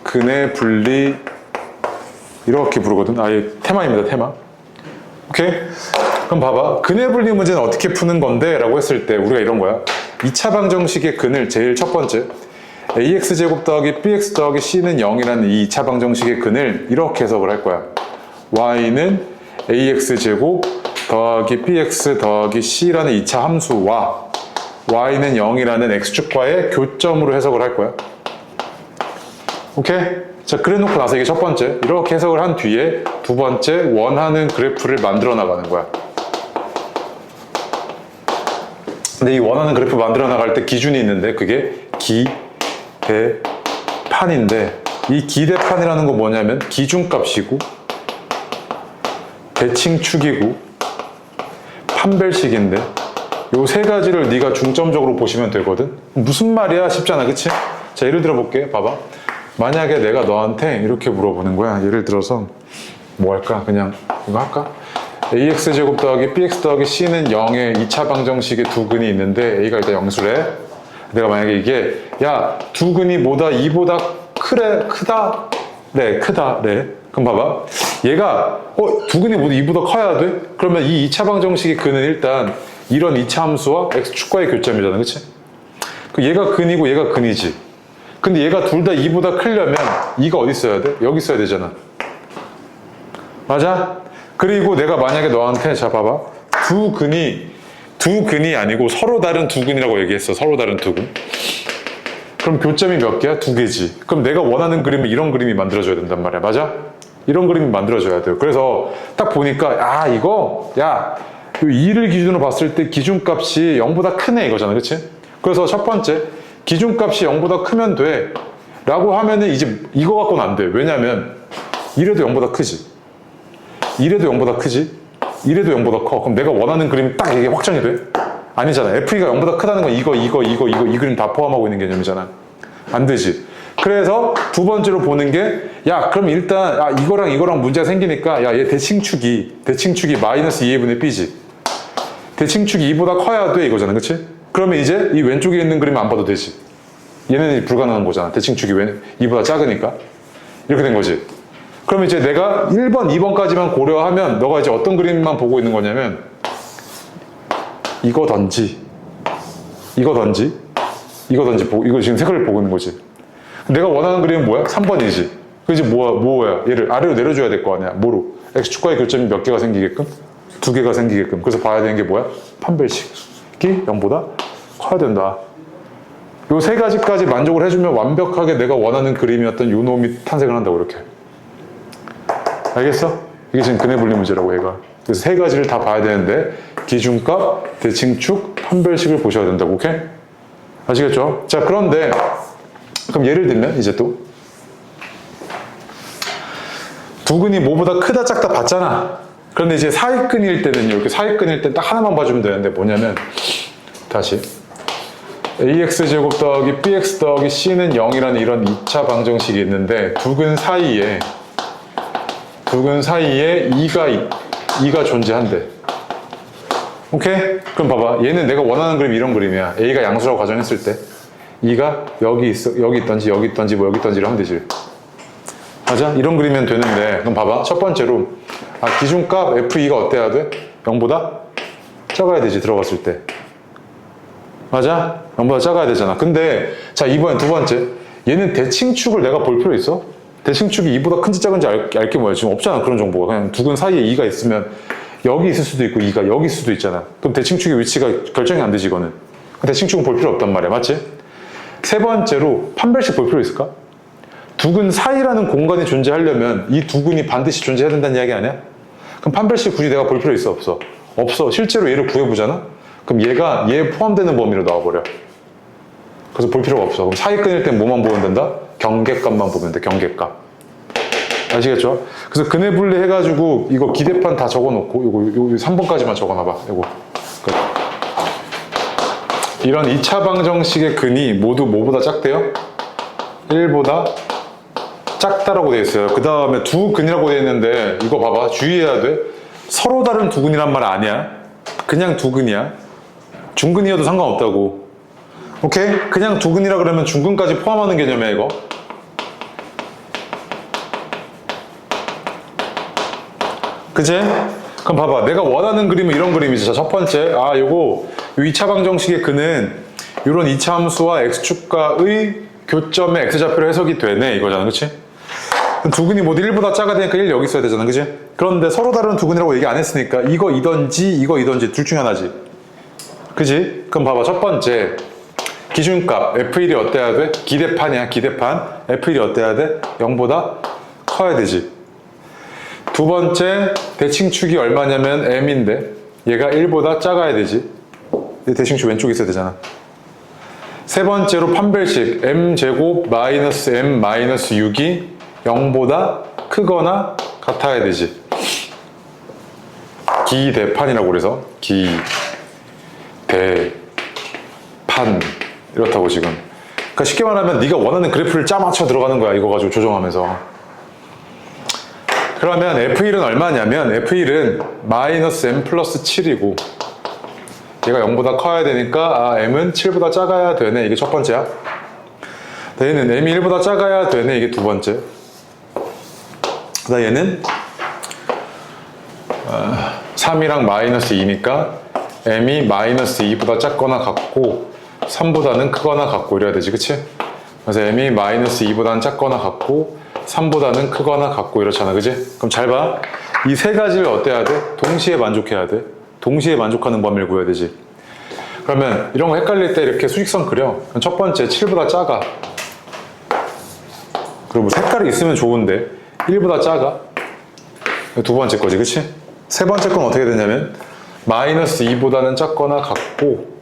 근의 분리 이렇게 부르거든. 아예 테마입니다. 테마. 오케이? 그럼 봐봐. 근의 분리 문제는 어떻게 푸는 건데? 라고 했을 때 우리가 이런 거야. 2차 방정식의 근을 제일 첫 번째 ax제곱 더하기 bx 더하기 c는 0이라는 이 2차 방정식의 근을 이렇게 해석을 할 거야. y는 ax제곱 더하기 bx 더하기 c라는 2차 함수와 y는 0이라는 x축과의 교점으로 해석을 할 거야. 오케이? 자, 그래 놓고 나서 이게 첫 번째 이렇게 해석을 한 뒤에 두 번째 원하는 그래프를 만들어 나가는 거야. 근데 이 원하는 그래프 만들어 나갈 때 기준이 있는데 그게 기대판인데 이 기대판이라는 거 뭐냐면 기준값이고 대칭축이고 판별식인데 요 세 가지를 네가 중점적으로 보시면 되거든. 무슨 말이야? 쉽잖아. 그치? 자, 예를 들어 볼게. 봐봐. 만약에 내가 너한테 이렇게 물어보는 거야. 예를 들어서 뭐 할까? 그냥 이거 할까? ax제곱 더하기 bx 더하기 c는 0의 2차 방정식의 두 근이 있는데 a가 일단 영수래. 내가 만약에 이게 야 두 근이 뭐다 2보다 크다 네 크다 네 그럼 봐봐 얘가 두 근이 모두 2보다 커야 돼? 그러면 이 2차 방정식의 근은 일단 이런 2차 함수와 x축과의 교점이잖아 그치? 그 얘가 근이고 얘가 근이지 근데 얘가 둘 다 2보다 크려면 2가 어디 있어야 돼? 여기 있어야 되잖아 맞아? 그리고 내가 만약에 너한테 자 봐봐 두 근이 아니고 서로 다른 두 근이라고 얘기했어 서로 다른 두 근 그럼 교점이 몇 개야? 두 개지 그럼 내가 원하는 그림은 이런 그림이 만들어져야 된단 말이야 맞아? 이런 그림이 만들어져야 돼요 그래서 딱 보니까 이거 2를 기준으로 봤을 때 기준값이 0보다 크네 이거잖아 그치? 그래서 첫 번째 기준값이 0보다 크면 돼 라고 하면은 이제 이거 갖고는 안 돼 왜냐면 이래도 0보다 크지 이래도 0보다 크지 이래도 0보다 커 그럼 내가 원하는 그림이 딱 이게 확정이 돼? 아니잖아 FE가 0보다 크다는 건 이거 이 그림 다 포함하고 있는 개념이잖아 안 되지 그래서 두 번째로 보는 게 그럼 일단 이거랑 문제가 생기니까 얘 대칭축이 마이너스 2분의 b지 대칭축이 2보다 커야 돼 이거잖아 그치? 그러면 이제 이 왼쪽에 있는 그림 안 봐도 되지 얘는 불가능한 거잖아 대칭축이 2보다 작으니까 이렇게 된 거지 그럼 이제 내가 1번, 2번까지만 고려하면 너가 이제 어떤 그림만 보고 있는 거냐면 이거든지 이거 지금 색깔을 보고 있는 거지 내가 원하는 그림은 뭐야? 3번이지 그지 뭐야 얘를 아래로 내려줘야 될 거 아니야 뭐로? x축과의 교점이 몇 개가 생기게끔? 2개가 생기게끔 그래서 봐야 되는 게 뭐야? 판별식이 0보다 커야 된다 요 세 가지까지 만족을 해주면 완벽하게 내가 원하는 그림이었던 요 놈이 탄생을 한다고 이렇게 알겠어? 이게 지금 근해 분리 문제라고 얘가 그래서 세 가지를 다 봐야 되는데 기준값, 대칭축, 판별식을 보셔야 된다고 오케이? 아시겠죠? 자 그런데 그럼 예를 들면 이제 또 두 근이 뭐보다 크다 작다 봤잖아 그런데 이제 사익근일 때는요 이렇게 사익근일 때 딱 하나만 봐주면 되는데 뭐냐면 다시 ax제곱 더하기 bx 더하기 c는 0이라는 이런 2차 방정식이 있는데 두 근 사이에 2가 존재한대 오케이? 그럼 봐봐 얘는 내가 원하는 그림 이런 그림이야 a가 양수라고 가정했을 때 2가 여기 있던지 여기 있던지 뭐 여기 있던지를 하면 되지 맞아? 이런 그림이면 되는데 그럼 봐봐 첫 번째로 기준값 FE가 어때야 돼? 0보다 작아야 되지 들어갔을 때 맞아? 0보다 작아야 되잖아 근데 자 이번엔 두 번째 얘는 대칭축을 내가 볼 필요 있어? 대칭축이 2보다 큰지 작은지 알게 뭐야 지금 없잖아 그런 정보가 그냥 두 근 사이에 2가 있으면 여기 있을 수도 있고 2가 여기 있을 수도 있잖아 그럼 대칭축의 위치가 결정이 안 되지 이거는 대칭축은 볼 필요 없단 말이야 맞지? 세 번째로 판별식 볼 필요 있을까? 두 근 사이라는 공간이 존재하려면 이 두 근이 반드시 존재해야 된다는 이야기 아니야? 그럼 판별식 굳이 내가 볼 필요 있어 없어? 없어 실제로 얘를 구해보잖아? 그럼 얘가 얘에 포함되는 범위로 나와버려 그래서 볼 필요가 없어 그럼 사이근일 땐 뭐만 보면 된다? 경계값만 보면 돼 경계값 아시겠죠? 그래서 근해 분리 해가지고 이거 기대판 다 적어놓고 요거 3번까지만 적어놔봐 요거 이런 2차 방정식의 근이 모두 뭐보다 작대요? 1보다 작다라고 되어 있어요 그 다음에 두 근이라고 되어 있는데 이거 봐봐 주의해야 돼 서로 다른 두 근이란 말 아니야 그냥 두 근이야 중근이어도 상관없다고 오케이? 그냥 두 근이라 그러면 중근까지 포함하는 개념이야 이거 그치? 그럼 봐봐 내가 원하는 그림은 이런 그림이지 자, 첫 번째 요거 2차 방정식의 근은 이런 2차 함수와 x축과의 교점의 x좌표로 해석이 되네 이거잖아 그치? 두 근이 모두 1보다 작아야 되니까 1 여기 있어야 되잖아 그치? 그런데 서로 다른 두 근이라고 얘기 안 했으니까 이거이던지 둘 중에 하나지 그치? 그럼 봐봐 첫 번째 기준값 F1이 어때야 돼? 기대판이야 기대판 F1이 어때야 돼? 0보다 커야 되지 두 번째 대칭축이 얼마냐면 m인데 얘가 1보다 작아야 되지 대칭축 왼쪽에 있어야 되잖아 세 번째로 판별식 m제곱 마이너스 m 마이너스 6이 0보다 크거나 같아야 되지 기대판이라고 그래서 기대판 이렇다고 지금 그러니까 쉽게 말하면 네가 원하는 그래프를 짜맞춰 들어가는 거야 이거 가지고 조정하면서 그러면 F1은 얼마냐면 F1은 마이너스 M 플러스 7이고 얘가 0보다 커야 되니까 M은 7보다 작아야 되네. 이게 첫 번째야. 얘는 M이 1보다 작아야 되네. 이게 두 번째. 그다음 얘는 3이랑 마이너스 2니까 M이 마이너스 2보다 작거나 같고 3보다는 크거나 같고 이래야 되지, 그치? 그래서 M이 마이너스 2보다는 작거나 같고 3보다는 크거나 같고 이렇잖아, 그치? 그럼 잘 봐. 이 세 가지를 어때야 돼? 동시에 만족해야 돼. 동시에 만족하는 범위를 구해야 되지. 그러면 이런 거 헷갈릴 때 이렇게 수직선 그려. 첫 번째 7보다 작아. 그리고 색깔이 있으면 좋은데 1보다 작아. 두 번째 거지, 그치? 세 번째 건 어떻게 되냐면 마이너스 2보다는 작거나 같고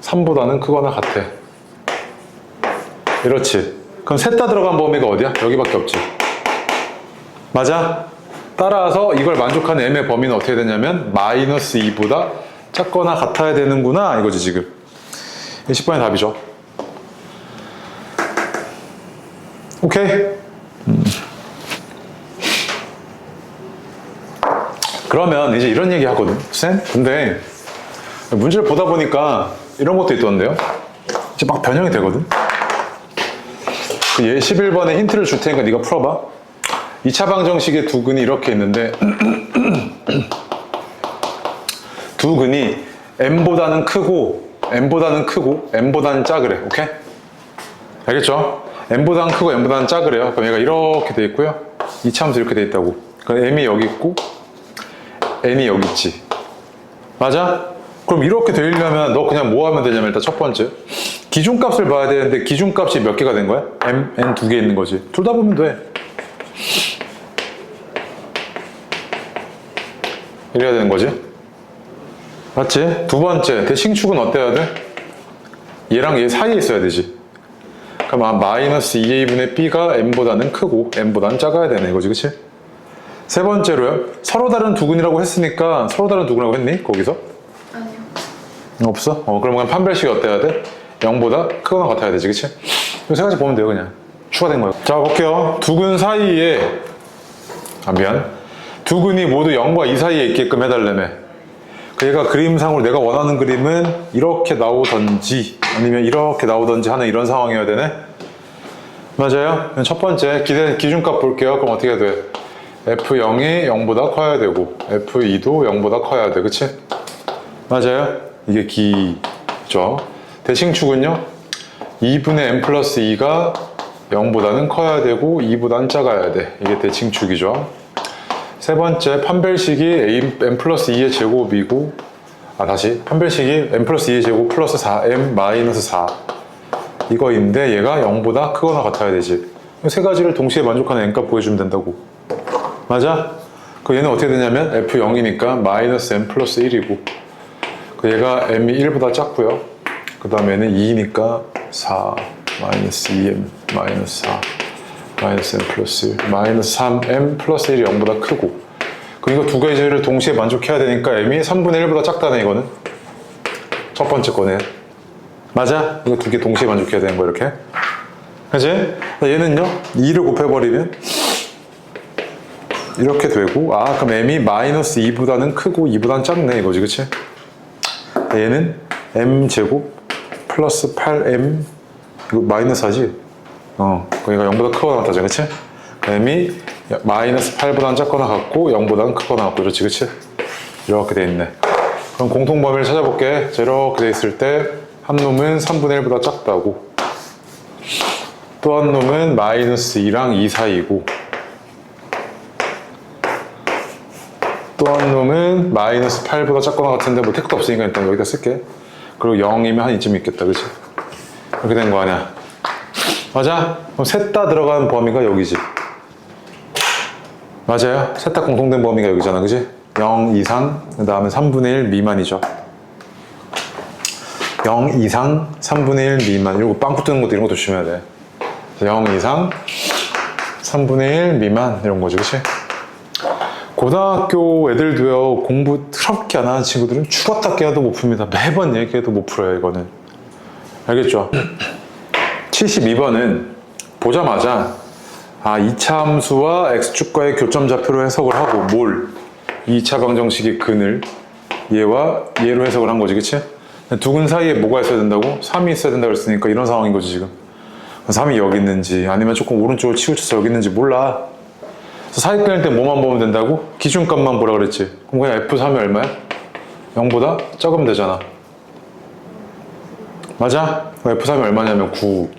3보다는 크거나 같아. 이렇지. 그럼 셋 다 들어간 범위가 어디야? 여기밖에 없지. 맞아? 따라서 이걸 만족하는 M의 범위는 어떻게 되냐면 마이너스 2보다 작거나 같아야 되는구나 이거지 지금. 이게 10번의 답이죠. 오케이? 그러면 이제 이런 얘기 하거든. 쌤? 근데 문제를 보다 보니까 이런 것도 있던데요. 이제 막 변형이 되거든. 얘 11번에 힌트를 줄 테니까 네가 풀어봐. 2차 방정식의 두 근이 이렇게 있는데 두 근이 m보다는 크고 m보다는 작으래. 오케이? 알겠죠? m보다는 크고 m보다는 작으래요. 그럼 얘가 이렇게 돼 있고요. 2차 함수 이렇게 돼 있다고. 그럼 m이 여기 있고 n이 여기 있지. 맞아? 그럼 이렇게 되려면 너 그냥 뭐 하면 되냐면 일단 첫 번째 기준값을 봐야 되는데 기준값이 몇 개가 된 거야? m, n 두 개 있는 거지. 둘 다 보면 돼. 이래야 되는 거지. 맞지? 두 번째 대칭축은 어때야 돼? 얘랑 얘 사이에 있어야 되지. 그럼 마이너스 2a분의 b가 m보다는 크고 m보다는 작아야 되네 이거지, 그치? 세 번째로요. 서로 다른 두근이라고 했으니까 서로 다른 두근이라고 했니? 거기서? 아니요. 없어? 그럼 판별식이 어때야 돼? 0보다 크거나 같아야 되지, 그치? 이 세 가지 보면 돼요, 그냥. 추가된 거예요. 자, 볼게요. 두근 사이에, 미안. 두근이 모두 0과 2 사이에 있게끔 해달라며. 얘가 그림상으로 내가 원하는 그림은 이렇게 나오던지, 아니면 이렇게 나오던지 하는 이런 상황이어야 되네? 맞아요? 첫 번째, 기준값 볼게요. 그럼 어떻게 돼? F0이 0보다 커야 되고, F2도 0보다 커야 돼, 그치? 맞아요? 이게 기죠. 대칭축은요 2분의 n 플러스 2가 0보다는 커야 되고 2보다는 작아야 돼. 이게 대칭축이죠. 세 번째 판별식이 n 플러스 2의 제곱이고 다시 판별식이 n 플러스 2의 제곱 플러스 4m 마이너스 4 이거인데 얘가 0보다 크거나 같아야 되지. 세 가지를 동시에 만족하는 n값 보여주면 된다고. 맞아? 그 얘는 어떻게 되냐면 f0이니까 마이너스 n 플러스 1이고 얘가 m이 1보다 작고요. 그 다음에는 2니까 4 마이너스 2m 마이너스 4 마이너스 m 플러스 1 마이너스 3m 플러스 1이 0보다 크고 그리고 두 가지를 동시에 만족해야 되니까 m이 3분의 1보다 작다네 이거는. 첫 번째 거네. 맞아? 이거 두 개 동시에 만족해야 되는 거 이렇게. 그치? 얘는요 2를 곱해버리면 이렇게 되고 그럼 m이 마이너스 2보다는 크고 2보다는 작네 이거지, 그치? 얘는 m제곱 플러스 8m 이거 마이너스 하지? 얘가 0보다 크거나 같다죠, 그치? m이 마이너스 8보다는 작거나 같고 0보다는 크거나 같고 이렇지, 그치? 이렇게 돼 있네. 그럼 공통범위를 찾아볼게. 자, 이렇게 돼 있을 때 한 놈은 3분의 1보다 작다고 또 한 놈은 마이너스 2랑 2 사이고 또 한 놈은 마이너스 8보다 작거나 같은데 뭐 택도 없으니까 일단 여기다 쓸게. 그리고 0이면 한 이쯤 있겠다, 그치? 이렇게 된 거 아니야? 맞아? 그럼 셋 다 들어간 범위가 여기지. 맞아요? 셋 다 공통된 범위가 여기잖아, 그치? 0 이상, 그 다음에 3분의 1 미만이죠. 0 이상, 3분의 1 미만. 이러고 빵 붙는 것도 이런 것도 조심해야 돼. 0 이상, 3분의 1 미만. 이런 거지, 그치? 고등학교 애들도요, 공부 더럽게 안 하는 친구들은 죽었다 깨어도 못 풉니다. 매번 얘기해도 못 풀어요, 이거는. 알겠죠? 72번은 보자마자 아, 2차 함수와 x축과의 교점 좌표로 해석을 하고 뭘? 2차 방정식의 근을 얘와 얘로 해석을 한 거지, 그치? 두 근 사이에 뭐가 있어야 된다고? 3이 있어야 된다고 했으니까 이런 상황인 거지, 지금. 3이 여기 있는지 아니면 조금 오른쪽으로 치우쳐서 여기 있는지 몰라. 그래서 사이 끊을 때 뭐만 보면 된다고? 기준값만 보라 그랬지. 그럼 그냥 F3이 얼마야? 0보다 적으면 되잖아. 맞아? F3이 얼마냐면 9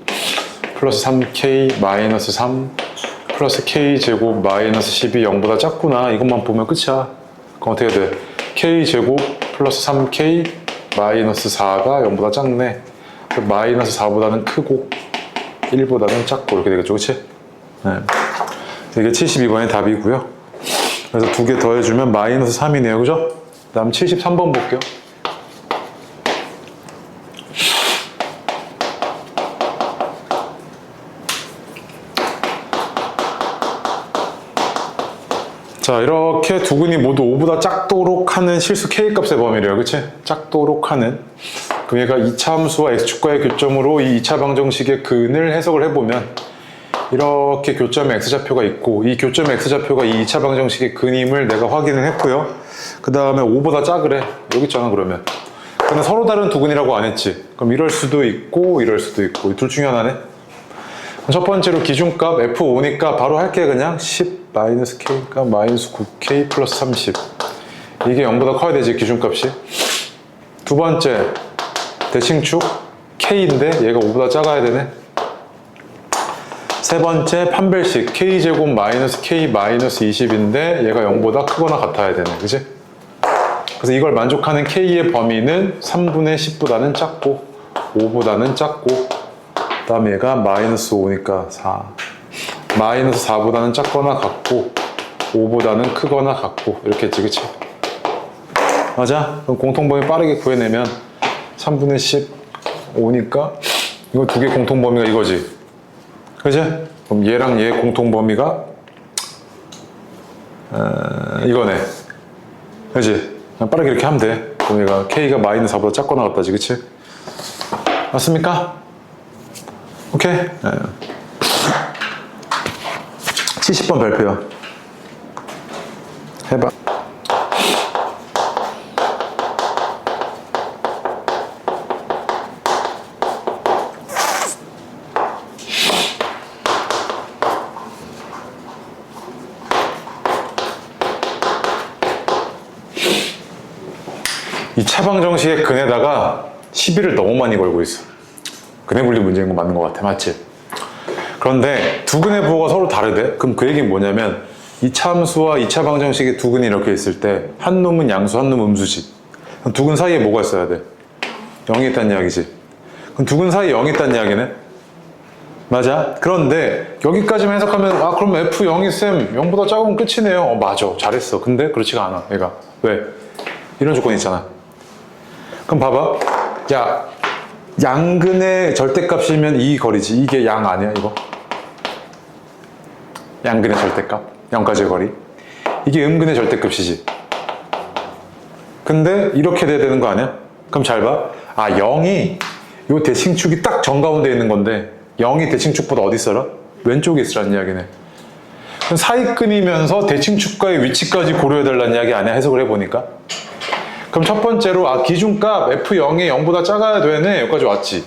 플러스 3K 마이너스 3 플러스 K제곱 마이너스 10이 0보다 작구나. 이것만 보면 끝이야. 그럼 어떻게 돼? K제곱 플러스 3K 마이너스 4가 0보다 작네. 마이너스 4보다는 크고 1보다는 작고 이렇게 되겠죠, 그치? 네. 이게 72번의 답이고요. 그래서 두 개 더해주면 마이너스 3이네요, 그죠? 그 다음 73번 볼게요. 자, 이렇게 두 근이 모두 5보다 작도록 하는 실수 K값의 범위래요, 그치? 작도록 하는. 그럼 얘가 2차 함수와 x축과의 교점으로 이 2차 방정식의 근을 해석을 해보면 이렇게 교점의 x좌표가 있고 이 교점의 x좌표가 이 2차 방정식의 근임을 내가 확인을 했고요. 그 다음에 5보다 작으래. 여기 있잖아, 그러면. 근데 서로 다른 두 근이라고 안 했지. 그럼 이럴 수도 있고 이럴 수도 있고 둘 중에 하나네. 첫 번째로 기준값 F5니까 바로 할게. 그냥 10 마이너스 K가 마이너스 9K 플러스 30. 이게 0보다 커야 되지, 기준값이. 두 번째 대칭축 K인데 얘가 5보다 작아야 되네. 세 번째 판별식 K제곱 마이너스 K 마이너스 20인데 얘가 0보다 크거나 같아야 되네, 그치? 그래서 이걸 만족하는 K의 범위는 3분의 10보다는 작고 5보다는 작고 그 다음에 얘가 마이너스 5니까 4 마이너스 4보다는 작거나 같고 5보다는 크거나 같고 이렇게 했지, 그치? 맞아? 그럼 공통범위 빠르게 구해내면 3분의 10 5니까 이거 두 개 공통범위가 이거지, 그치? 그럼 얘랑 얘 공통범위가 이거네, 그치? 그냥 빠르게 이렇게 하면 돼. 그럼 얘가 K가 마이너스 4보다 작거나 같다지, 그치? 맞습니까? 오케이? 70번 발표요. 해봐. 이 차방정식의 근에다가 시비를 너무 많이 걸고 있어. 근해 분리 문제인 거 맞는 것 같아, 맞지? 그런데 두 근의 부호가 서로 다르대? 그럼 그 얘기는 뭐냐면 2차 함수와 2차 방정식의 두 근이 이렇게 있을 때 한 놈은 양수, 한 놈은 음수지. 그럼 두 근 사이에 뭐가 있어야 돼? 0이 있다는 이야기지. 그럼 두 근 사이에 0이 있다는 이야기네? 맞아? 그런데 여기까지만 해석하면 아 그럼 F0이 쌤 0보다 작으면 끝이네요. 맞아, 잘했어. 근데 그렇지가 않아, 얘가. 왜? 이런 조건이 있잖아. 그럼 봐봐. 야, 양근의 절대값이면 이 거리지. 이게 양 아니야, 이거? 양근의 절대값. 0까지의 거리. 이게 음근의 절대값이지. 근데 이렇게 돼야 되는 거 아니야? 그럼 잘 봐. 아, 0이 요 대칭축이 딱 정가운데 있는 건데 0이 대칭축보다 어디 있어라? 왼쪽에 있으라는 이야기네. 그럼 사이근이면서 대칭축과의 위치까지 고려해달라는 이야기 아니야? 해석을 해보니까. 그럼 첫 번째로 아 기준값 F0이 0보다 작아야 되네. 여기까지 왔지.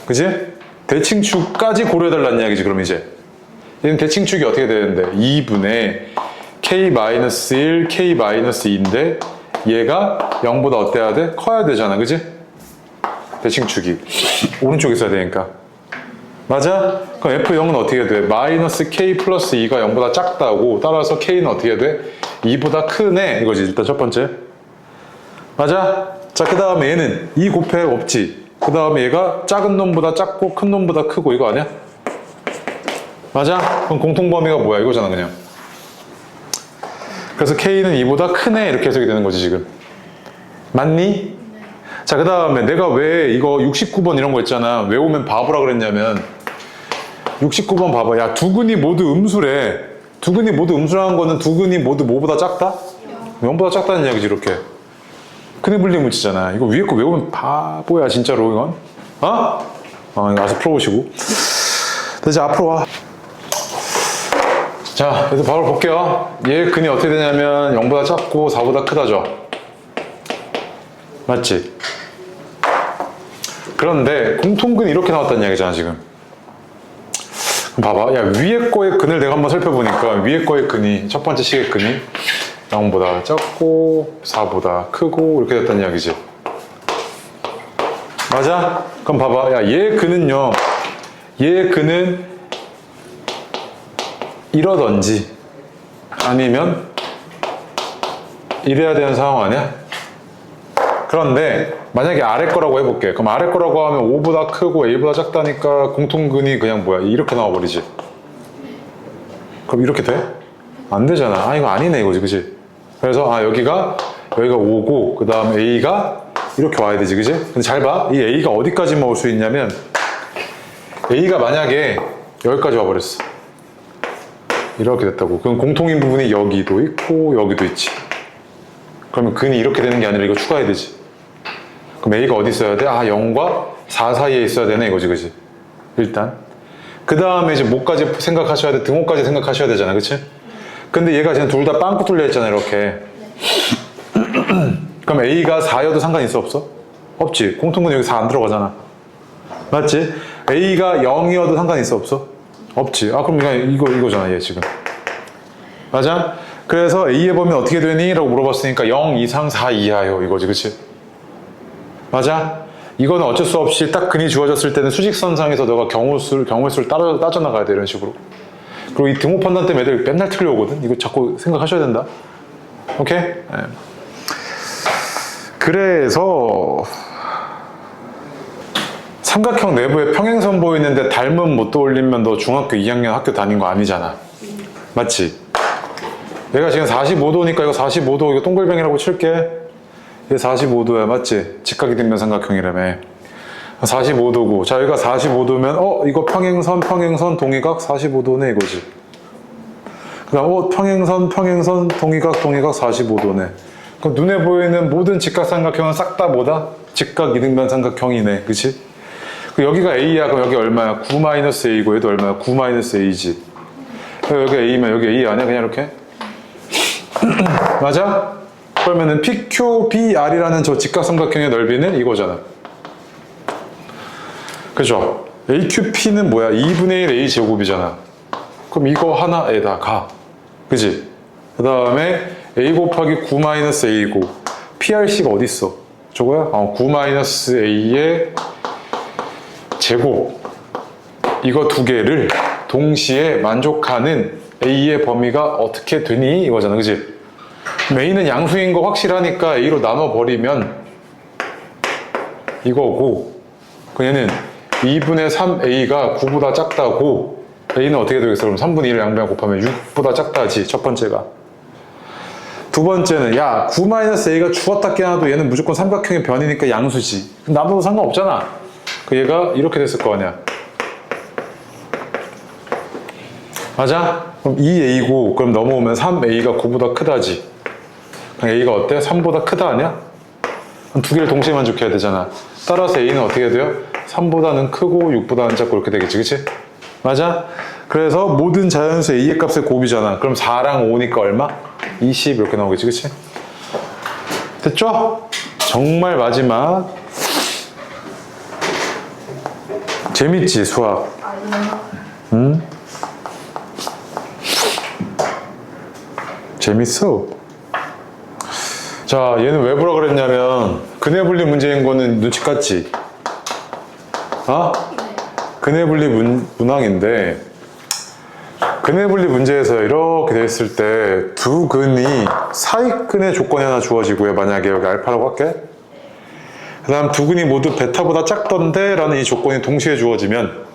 그지? 대칭축까지 고려해달라는 이야기지. 그럼 이제 얘는 대칭축이 어떻게 되는데 2분의 K-1, K-2인데 얘가 0보다 어때야 돼? 커야 되잖아, 그지? 대칭축이 오른쪽에 있어야 되니까. 맞아? 그럼 F0은 어떻게 돼? 마이너스 K 플러스 2가 0보다 작다고. 따라서 K는 어떻게 돼? 2보다 크네. 이거지, 일단 첫 번째. 맞아? 자, 그 다음에 얘는 2 곱해 없지. 그 다음에 얘가 작은 놈보다 작고 큰 놈보다 크고 이거 아니야? 맞아? 그럼 공통범위가 뭐야? 이거잖아, 그냥. 그래서 K는 2보다 크네. 이렇게 해석이 되는 거지, 지금. 맞니? 자, 그 다음에 내가 왜 이거 69번 이런 거 있잖아. 왜 오면 바보라 그랬냐면 69번 봐봐. 야, 두 근이 모두 음수래. 두 근이 모두 음수라는 거는 두 근이 모두 뭐보다 작다? 0보다 작다는 이야기지, 이렇게. 근해 분리 문제잖아. 이거 위에 거 외우면 바보야, 진짜로, 이건. 이거 와서 풀어보시고. 이제 앞으로 와. 자, 그래서 바로 볼게요. 얘 근이 어떻게 되냐면 0보다 작고 4보다 크다죠. 맞지? 그런데 공통근이 이렇게 나왔다는 이야기잖아 지금. 그럼 봐봐. 야, 위에 거의 근을 내가 한번 살펴보니까 위에 거의 근이, 첫 번째 식의 근이 0보다 작고 4보다 크고 이렇게 됐다는 이야기지. 맞아? 그럼 봐봐. 야, 얘 근은요, 얘 근은 이러던지 아니면 이래야 되는 상황 아니야? 그런데 만약에 아래 거라고 해볼게. 그럼 아래 거라고 하면 5보다 크고 A보다 작다니까 공통근이 그냥 뭐야? 이렇게 나와버리지. 그럼 이렇게 돼? 안 되잖아. 아, 이거 아니네 이거지, 그치? 그래서 여기가 5고 그 다음 A가 이렇게 와야 되지, 그치? 근데 잘 봐. 이 A가 어디까지만 올 수 있냐면 A가 만약에 여기까지 와버렸어. 이렇게 됐다고. 그럼 공통인 부분이 여기도 있고 여기도 있지. 그러면 근이 이렇게 되는 게 아니라 이거 추가해야 되지. 그럼 A가 어디 있어야 돼? 0과 4 사이에 있어야 되네 이거지, 그치? 일단 그 다음에 이제 뭐까지 생각하셔야 돼? 등호까지 생각하셔야 되잖아, 그치? 근데 얘가 지금 둘 다 빵꾸 뚫려 있잖아 이렇게. 그럼 A가 4여도 상관 있어 없어? 없지. 공통근 여기 4 안 들어가잖아. 맞지? A가 0이어도 상관 있어 없어? 없지. 그럼 이거잖아 얘 지금. 맞아? 그래서 A의 범위는 어떻게 되니? 라고 물어봤으니까 0 이상 4 이하요 이거지, 그치? 맞아? 이거는 어쩔 수 없이 딱 근이 주어졌을 때는 수직선상에서 너가 경우수를 따져나가야 돼, 이런 식으로. 그리고 이 등호 판단 때문에 애들 맨날 틀려오거든? 이거 자꾸 생각하셔야 된다. 오케이? 네. 그래서 삼각형 내부에 평행선 보이는데 닮은 못 떠올리면 너 중학교 2학년 학교 다닌 거 아니잖아. 맞지? 얘가 지금 45도니까 이거 45도 이거 동글뱅이라고 칠게. 얘 45도야, 맞지? 직각이등변 삼각형이라며. 45도고. 자, 여기가 45도면 이거 평행선 동의각 45도네 이거지. 그 다음 평행선 동의각 45도네. 그럼 눈에 보이는 모든 직각삼각형은 싹 다 뭐다? 직각이등변 삼각형이네, 그치? 여기가 A야. 그럼 여기 얼마야? 9-A고 얘도 얼마야? 9-A지. 여기 A면 여기 A 아니야? 그냥 이렇게? 맞아? 그러면은 PQBR이라는 저 직각삼각형의 넓이는 이거잖아. 그죠? AQP는 뭐야? 2분의 1 A 제곱이잖아. 그럼 이거 하나에다가, 그지? 그 다음에 A 곱하기 9-A고 PRC가 어딨어? 저거야? 9-A의 제곱, 이거 두 개를 동시에 만족하는 A의 범위가 어떻게 되니? 이거잖아, 그지? A는 양수인 거 확실하니까 A로 나눠버리면 이거고, 얘는 2분의 3A가 9보다 작다고. A는 어떻게 되겠어? 그럼 3분의 1을 양변 곱하면 6보다 작다지, 첫 번째가. 두 번째는 9-A가 주었다 깨놔도 얘는 무조건 삼각형의 변이니까 양수지. 나눠도 상관없잖아. 얘가 이렇게 됐을 거 아니야. 맞아? 그럼 2A고 그럼 넘어오면 3A가 9보다 크다지. 그럼 A가 어때? 3보다 크다 아니야? 그럼 두 개를 동시에 만족해야 되잖아. 따라서 A는 어떻게 돼요? 3보다는 크고 6보다는 작고 이렇게 되겠지, 그치? 맞아? 그래서 모든 자연수 A의 값의 곱이잖아. 그럼 4랑 5니까 얼마? 20 이렇게 나오겠지, 그치? 됐죠? 정말 마지막. 재밌지, 수학? 응? 재밌어. 자, 얘는 왜 보라 그랬냐면 근해 분리 문제인 거는 눈치 깠지? 근해 분리 문항인데 근해 분리 문제에서 이렇게 됐을 때 두 근이 사익근의 조건이 하나 주어지고요. 만약에 여기 알파라고 할게. 그 다음 두 근이 모두 베타보다 작던데 라는 이 조건이 동시에 주어지면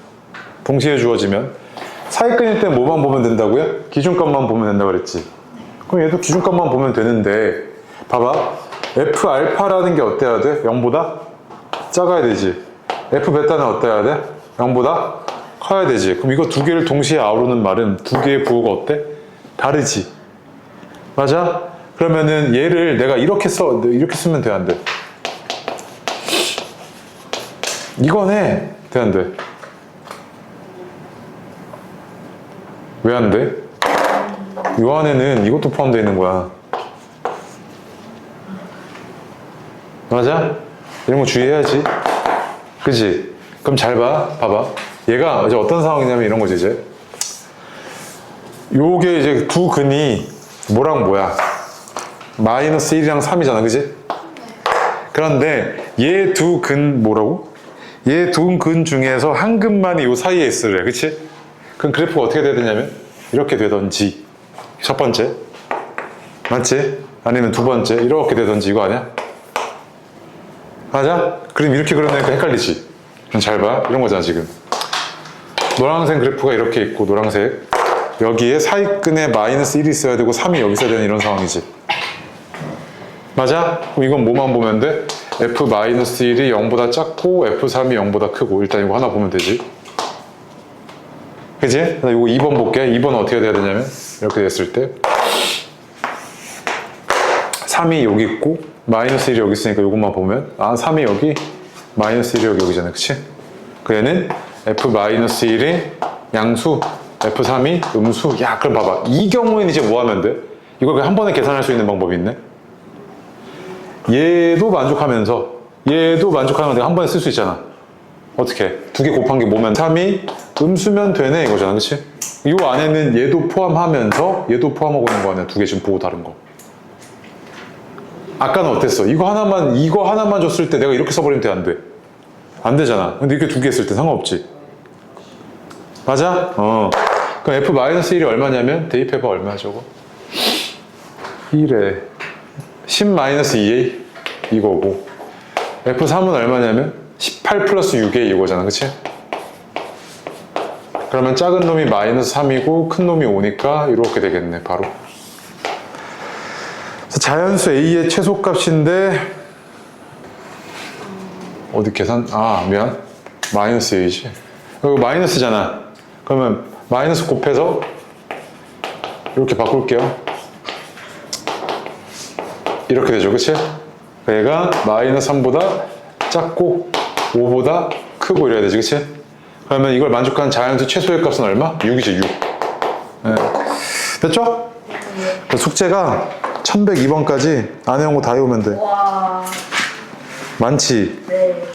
사익근일 때 뭐만 보면 된다고요? 기준값만 보면 된다고 그랬지. 그럼 얘도 기준값만 보면 되는데 봐봐. F 알파라는 게 어때야 돼? 0보다 작아야 되지. F 베타는 어때야 돼? 0보다 커야 되지. 그럼 이거 두 개를 동시에 아우르는 말은 두 개의 부호가 어때? 다르지. 맞아? 그러면은 얘를 내가 이렇게 쓰면 돼, 안 돼? 이거네. 돼, 안 돼? 왜 안 돼? 요 안에는 이것도 포함되어 있는 거야. 맞아? 이런 거 주의해야지. 그치? 그럼 잘 봐봐. 얘가 이제 어떤 상황이냐면 이런 거지, 이제. 요게 이제 두 근이 뭐랑 뭐야? 마이너스 1이랑 3이잖아, 그치? 그런데 얘 두 근 뭐라고? 얘 두 근 중에서 한 근만이 요 사이에 있으래, 그치? 그럼 그래프가 어떻게 돼야 되냐면 이렇게 되던지 첫 번째 맞지? 아니면 두 번째 이렇게 되던지 이거 아니야? 맞아? 그럼 이렇게 그려내니까 헷갈리지? 그럼 잘 봐. 이런 거잖아 지금. 노란색 그래프가 이렇게 있고 노란색 여기에 사이근에 마이너스 1이 있어야 되고 3이 여기 있어야 되는 이런 상황이지. 맞아? 그럼 이건 뭐만 보면 돼? F-1이 0보다 작고 F3이 0보다 크고 일단 이거 하나 보면 되지. 그치? 나 이거 2번 볼게. 2번은 어떻게 돼야 되냐면 이렇게 됐을 때 3이 여기 있고 마이너스 1이 여기 있으니까 이것만 보면 3이 여기 마이너스 1이 여기잖아. 그치? 그 얘는 F-1이 양수 F3이 음수. 야 그럼 봐봐. 이 경우에는 이제 뭐 하면 돼? 이걸 그냥 한 번에 계산할 수 있는 방법이 있네. 얘도 만족하면서 얘도 만족하면 내가 한 번에 쓸 수 있잖아. 어떻게? 두 개 곱한 게 뭐면 3이 음수면 되네 이거잖아. 그치? 이 안에는 얘도 포함하면서 얘도 포함하고 있는 거 아니야. 두 개 지금 보고 다른 거. 아까는 어땠어? 이거 하나만 줬을 때 내가 이렇게 써버리면 돼? 안 돼? 안 되잖아. 근데 이렇게 두 개 했을 때 상관없지. 맞아? 그럼 F-1이 얼마냐면 대입해봐. 얼마야 저거? 1에 10-2a 이거고 F3은 얼마냐면 18 플러스 6a 이거잖아. 그치? 그러면 작은 놈이 마이너스 3이고 큰 놈이 5니까 이렇게 되겠네 바로. 자연수 a의 최소값인데 어디 계산? 미안. 마이너스 a지. 이거 마이너스잖아. 그러면 마이너스 곱해서 이렇게 바꿀게요. 이렇게 되죠. 그치? 얘가 마이너스 3보다 작고 5보다 크고 이래야 되지. 그치? 그러면 이걸 만족한 자연수 최소의 값은 얼마? 6이지 6. 네. 됐죠? 숙제가 1102번까지 안 해온 거 다 해오면 돼. 와. 많지? 네.